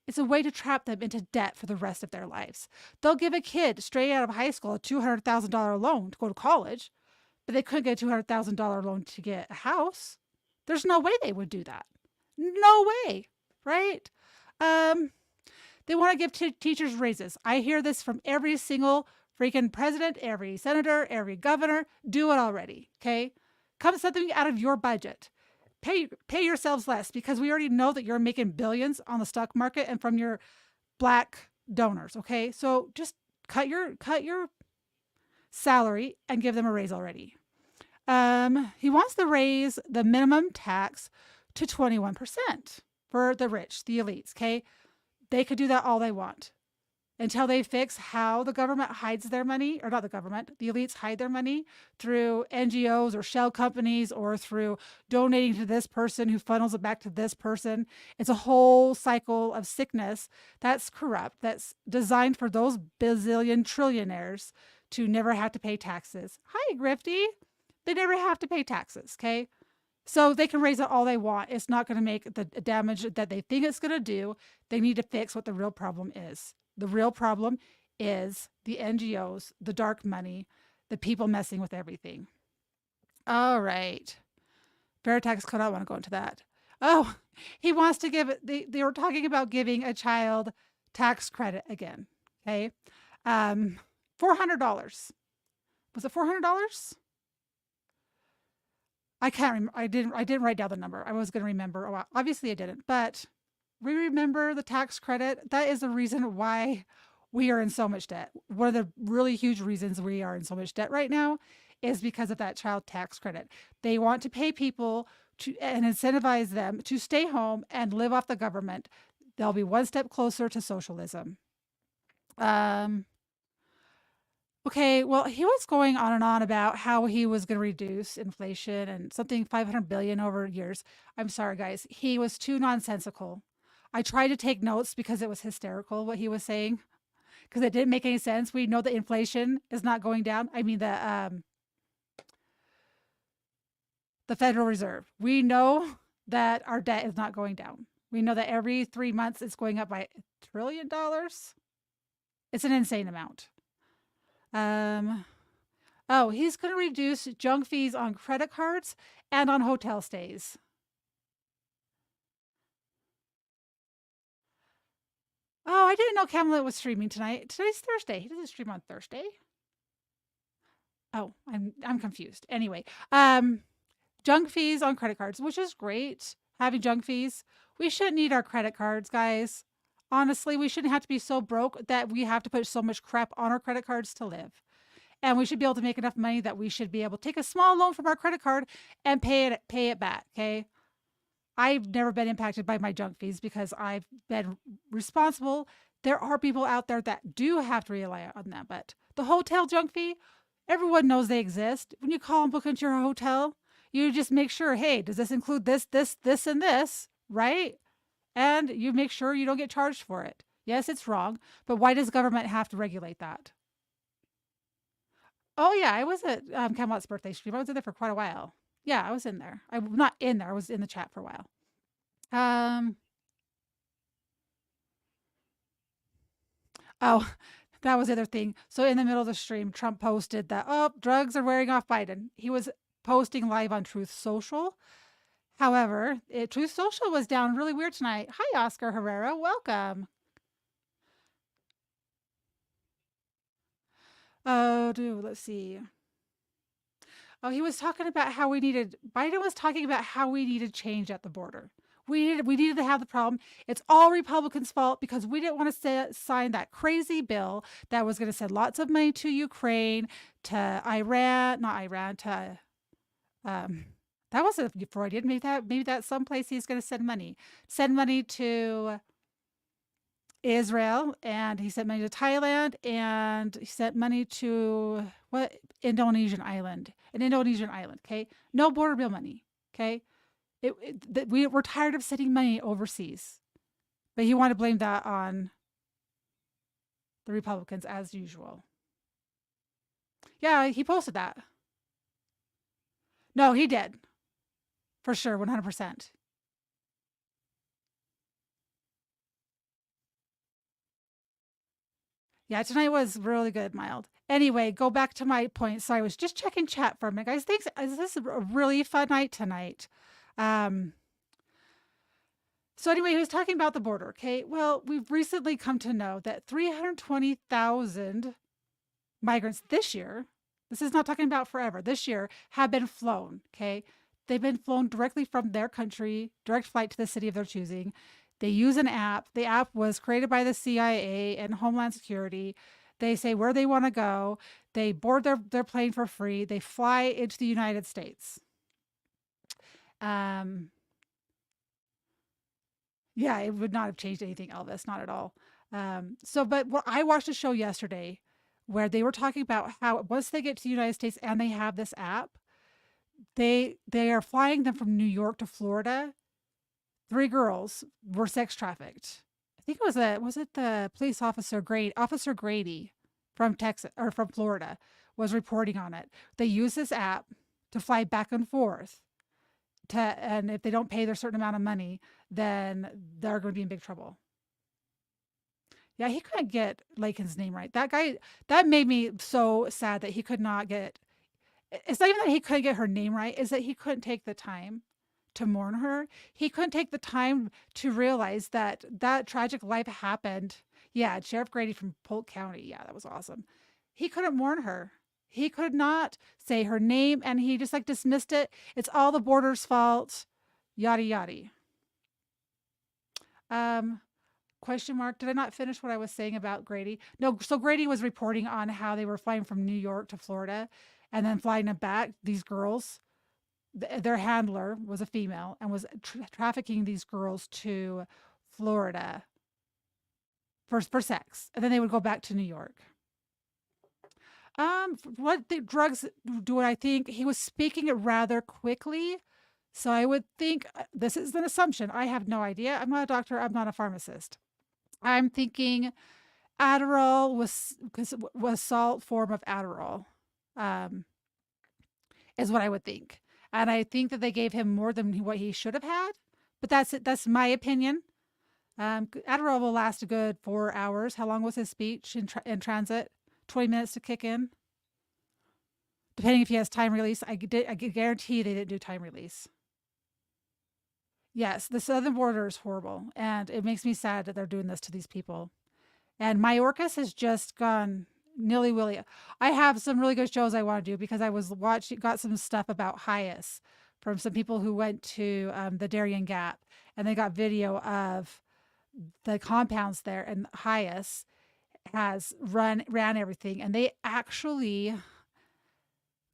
It's a way to trap them into debt for the rest of their lives. They'll give a kid straight out of high school a $200,000 loan to go to college, but they couldn't get a $200,000 loan to get a house. There's no way they would do that. No way, right? They want to give teachers raises. I hear this from every single freaking president, every senator, every governor. Do it already, okay? Come something out of your budget. Pay yourselves less, because we already know that you're making billions on the stock market and from your black donors, okay? So just cut your salary and give them a raise already. He wants to raise the minimum tax to 21% for the rich, the elites, okay? They could do that all they want until they fix how the government hides their money, or not the government, the elites hide their money through NGOs or shell companies or through donating to this person who funnels it back to this person. It's a whole cycle of sickness that's corrupt, that's designed for those bazillion trillionaires to never have to pay taxes. Hi, Grifty. They never have to pay taxes, okay? So they can raise it all they want. It's not going to make the damage that they think it's going to do. They need to fix what the real problem is. The real problem is the NGOs, the dark money, the people messing with everything. All right. Fair tax code, I don't want to go into that. Oh, he wants to give it, they were talking about giving a child tax credit again. Okay. $400. Was it $400? I can't remember. I didn't write down the number. I was going to remember. Oh, obviously I didn't, but we remember the tax credit. That is the reason why we are in so much debt. One of the really huge reasons we are in so much debt right now is because of that child tax credit. They want to pay people and incentivize them to stay home and live off the government. They'll be one step closer to socialism. Okay, well, he was going on and on about how he was going to reduce inflation and something 500 billion over years. I'm sorry, guys. He was too nonsensical. I tried to take notes because it was hysterical what he was saying, because it didn't make any sense. We know that inflation is not going down. I mean, the Federal Reserve. We know that our debt is not going down. We know that every 3 months it's going up by $1 trillion. It's an insane amount. He's going to reduce junk fees on credit cards and on hotel stays. Oh, I didn't know Camelot was streaming tonight. Today's Thursday. He doesn't stream on Thursday. Oh, I'm confused. Anyway, junk fees on credit cards, which is great. Having junk fees. We shouldn't need our credit cards, guys. Honestly, we shouldn't have to be so broke that we have to put so much crap on our credit cards to live. And we should be able to make enough money that we should be able to take a small loan from our credit card and pay it back, okay? I've never been impacted by my junk fees because I've been responsible. There are people out there that do have to rely on that, but the hotel junk fee, everyone knows they exist. When you call and book into your hotel, you just make sure, hey, does this include this, and this, right? And you make sure you don't get charged for it. Yes, it's wrong, but why does government have to regulate that? Oh yeah, I was at Camelot's birthday stream. I was in there for quite a while. Yeah, I was in there. I'm not in there. I was in the chat for a while. Oh, that was the other thing. So in the middle of the stream, Trump posted that, drugs are wearing off Biden. He was posting live on Truth Social. However, Truth Social was down really weird tonight. Hi, Oscar Herrera. Welcome. Let's see. Oh, he was talking about how Biden was talking about how we needed change at the border. We needed to have the problem. It's all Republicans' fault because we didn't want to sign that crazy bill that was going to send lots of money to Ukraine, to Iran, not Iran, to um, that was a Freudian. Maybe that's someplace he's going to send money to Israel, and he sent money to Thailand, and he sent money to what an Indonesian island. Okay, no border bill money. Okay, we're tired of sending money overseas, but he wanted to blame that on the Republicans as usual. Yeah, he posted that. No, he did, for sure, 100%. Yeah, tonight was really good, Mild. Anyway, go back to my point. So I was just checking chat for a minute, guys. Thanks. This is a really fun night tonight. So anyway, he was talking about the border. Okay. Well, we've recently come to know that 320,000 migrants this year, this is not talking about forever, this year have been flown. Okay. They've been flown directly from their country, direct flight to the city of their choosing. They use an app. The app was created by the CIA and Homeland Security. They say where they want to go. They board their plane for free. They fly into the United States. Yeah, it would not have changed anything, Elvis, not at all. But I watched a show yesterday where they were talking about how once they get to the United States and they have this app, they are flying them from New York to Florida. 3 girls were sex trafficked. I think it was the police officer Officer Grady from Texas or from Florida was reporting on it. They use this app to fly back and forth and if they don't pay their certain amount of money, then they're going to be in big trouble. Yeah, he couldn't get Lakin's name right. That guy, that made me so sad that he could not get, it's not even that he couldn't get her name right, is that he couldn't take the time to mourn her. He couldn't take the time to realize that tragic life happened. Yeah, Sheriff Grady from Polk County. Yeah, that was awesome. He couldn't mourn her. He could not say her name, and he just dismissed it. It's all the border's fault. Yada yada. Question mark. Did I not finish what I was saying about Grady? No. So Grady was reporting on how they were flying from New York to Florida, and then flying them back. These girls. Their handler was a female and was trafficking these girls to Florida for sex, and then they would go back to New York. What the drugs do I think? He was speaking it rather quickly, so I would think this is an assumption. I have no idea. I'm not a doctor. I'm not a pharmacist. I'm thinking Adderall was salt form of Adderall, is what I would think. And I think that they gave him more than what he should have had. But that's it. That's my opinion. Adderall will last a good 4 hours. How long was his speech in transit? 20 minutes to kick in. Depending if he has time release. I guarantee they didn't do time release. Yes, the southern border is horrible. And it makes me sad that they're doing this to these people. And Mayorkas has just gone nilly-willy. I have some really good shows I want to do because I was got some stuff about Hyas from some people who went to the Darien Gap, and they got video of the compounds there, and Hyas has ran everything, and they actually,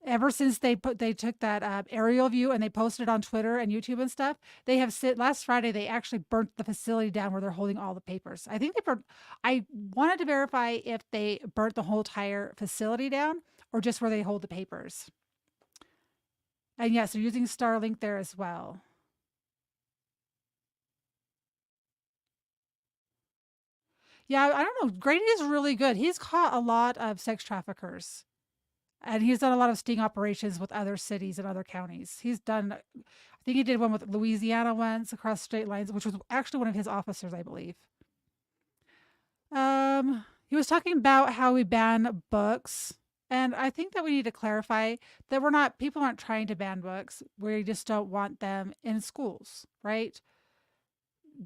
ever since they took that aerial view and they posted it on Twitter and YouTube and stuff, they have last Friday, they actually burnt the facility down where they're holding all the papers. I think I wanted to verify if they burnt the whole entire facility down or just where they hold the papers. And yes, they're using Starlink there as well. Yeah, I don't know. Grady is really good. He's caught a lot of sex traffickers. And he's done a lot of sting operations with other cities and other counties. He's done, I think he did one with Louisiana once across state lines, which was actually one of his officers, I believe. He was talking about how we ban books. And I think that we need to clarify that people aren't trying to ban books. We just don't want them in schools, right?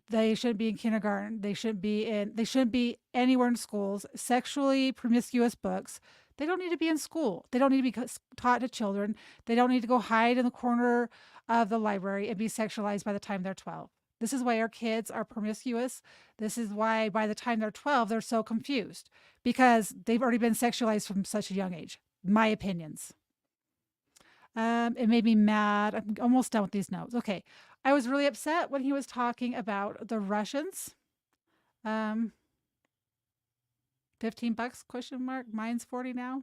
They shouldn't be in kindergarten. They shouldn't be anywhere in schools. Sexually promiscuous books They don't need to be in school. They don't need to be taught to children. They don't need to go hide in the corner of the library and be sexualized by the time they're 12. This is why our kids are promiscuous. This is why by the time they're 12, they're so confused because they've already been sexualized from such a young age. My opinions. It made me mad. I'm almost done with these notes. Okay. I was really upset when he was talking about the Russians. $15 question mark. Mine's 40 now.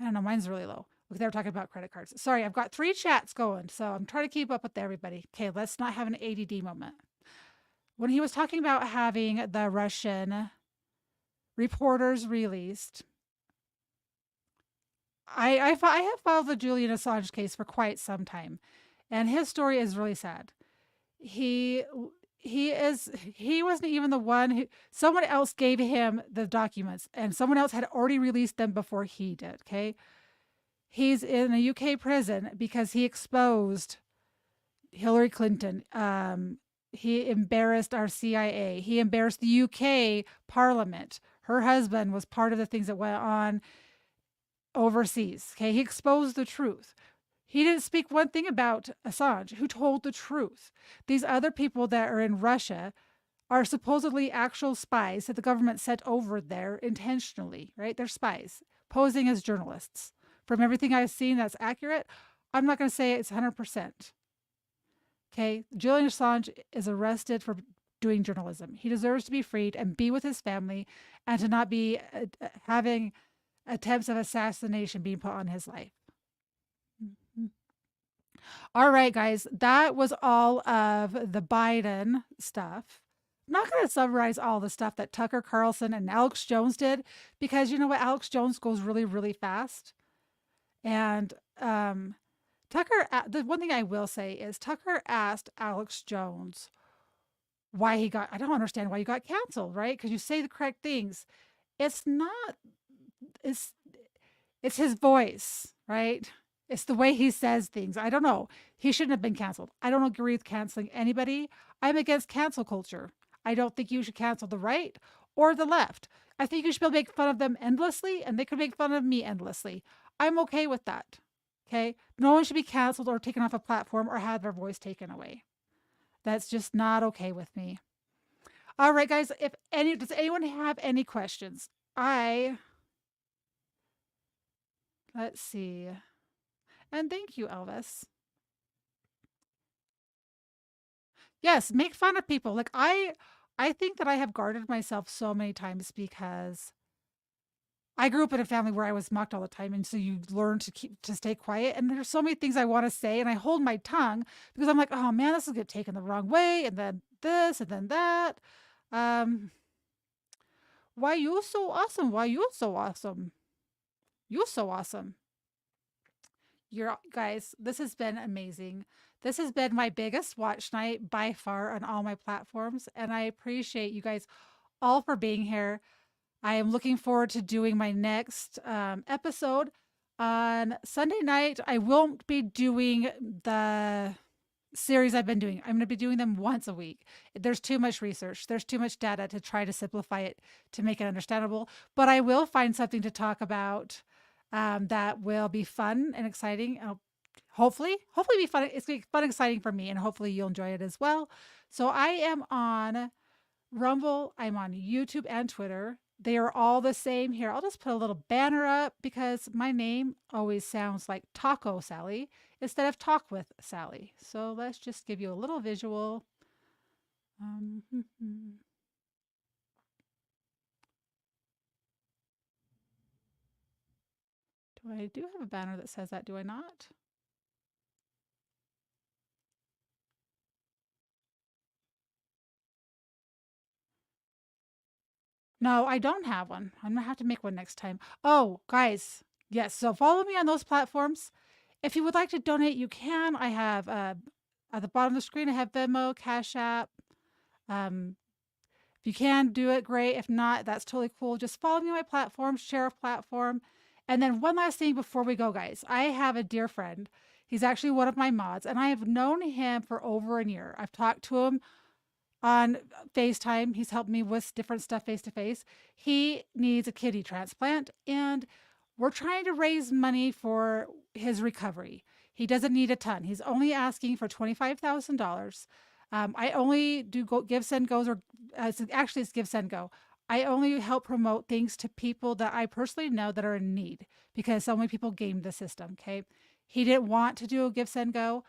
I don't know. Mine's really low. They were talking about credit cards. Sorry, I've got 3 chats going, so I'm trying to keep up with everybody. Okay, let's not have an ADD moment. When he was talking about having the Russian reporters released, I have followed the Julian Assange case for quite some time, and his story is really sad. He wasn't even the one who, someone else gave him the documents, and someone else had already released them before he did. Okay. He's in a UK prison because he exposed Hillary Clinton. He embarrassed our CIA. He embarrassed the UK Parliament. Her husband was part of the things that went on overseas. Okay, he exposed the truth. He didn't speak one thing about Assange, who told the truth. These other people that are in Russia are supposedly actual spies that the government sent over there intentionally, right? They're spies posing as journalists. From everything I've seen that's accurate, I'm not going to say it's 100%. Okay, Julian Assange is arrested for doing journalism. He deserves to be freed and be with his family and to not be having attempts of assassination being put on his life. Mm-hmm. All right, guys, that was all of the Biden stuff. I'm not going to summarize all the stuff that Tucker Carlson and Alex Jones did because you know what? Alex Jones goes really, really fast. And Tucker, the one thing I will say is Tucker asked Alex Jones why he got, I don't understand why you got canceled, right? Because you say the correct things. It's not, it's his voice, right? It's the way he says things. I don't know. He shouldn't have been canceled. I don't agree with canceling anybody. I'm against cancel culture. I don't think you should cancel the right or the left. I think you should be able to make fun of them endlessly and they could make fun of me endlessly. I'm okay with that. Okay. No one should be canceled or taken off a platform or have their voice taken away. That's just not okay with me. All right, guys. Does anyone have any questions? Let's see. And thank you, Elvis. Yes, make fun of people. Like I think that I have guarded myself so many times because I grew up in a family where I was mocked all the time. And so you learn to stay quiet. And there's so many things I want to say. And I hold my tongue because I'm like, oh man, this will get taken the wrong way. And then this and then that. Why you so awesome? Why you so awesome? You're so awesome. Guys, this has been amazing. This has been my biggest watch night by far on all my platforms. And I appreciate you guys all for being here. I am looking forward to doing my next episode on Sunday night. I won't be doing the series I've been doing. I'm going to be doing them once a week. There's too much research. There's too much data to try to simplify it to make it understandable. But I will find something to talk about that will be fun and exciting. Hopefully be fun. It's going to be fun, exciting for me, and hopefully you'll enjoy it as well. So I am on Rumble. I'm on YouTube and Twitter. They are all the same here. I'll just put a little banner up because my name always sounds like Taco Sally instead of Talk with Sally. So let's just give you a little visual. I do have a banner that says that, do I not? No, I don't have one. I'm going to have to make one next time. Oh, guys. Yes. So follow me on those platforms. If you would like to donate, you can. I have, at the bottom of the screen, I have Venmo, Cash App. If you can do it, great. If not, that's totally cool. Just follow me on my platform, share a platform. And then one last thing before we go, guys. I have a dear friend. He's actually one of my mods, and I have known him for over a year. I've talked to him on FaceTime. He's helped me with different stuff face to face. He needs a kidney transplant, and we're trying to raise money for his recovery. He doesn't need a ton. He's only asking for $25,000. I only do Give Send Goes, or actually it's Give Send Go. I only help promote things to people that I personally know that are in need, because so many people game the system. Okay, he didn't want to do a Give Send Go.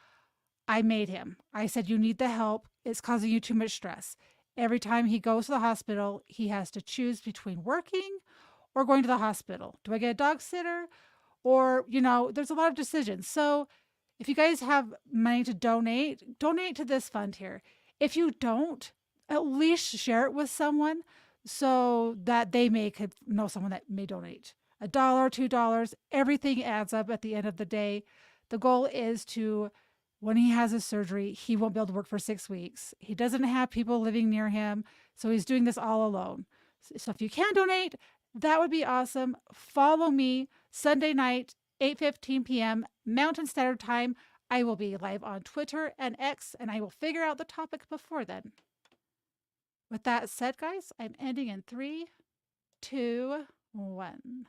I made him. I said, you need the help. It's causing you too much stress. Every time he goes to the hospital, he has to choose between working or going to the hospital. Do I get a dog sitter? Or, there's a lot of decisions. So if you guys have money to donate to this fund here. If you don't, at least share it with someone so that they could know someone that may donate. $1, $2, everything adds up at the end of the day. The goal is to, when he has his surgery, he won't be able to work for 6 weeks. He doesn't have people living near him, so he's doing this all alone. So if you can donate, that would be awesome. Follow me Sunday night, 8:15 p.m. Mountain Standard Time. I will be live on Twitter and X, and I will figure out the topic before then. With that said, guys, I'm ending in 3, 2, 1.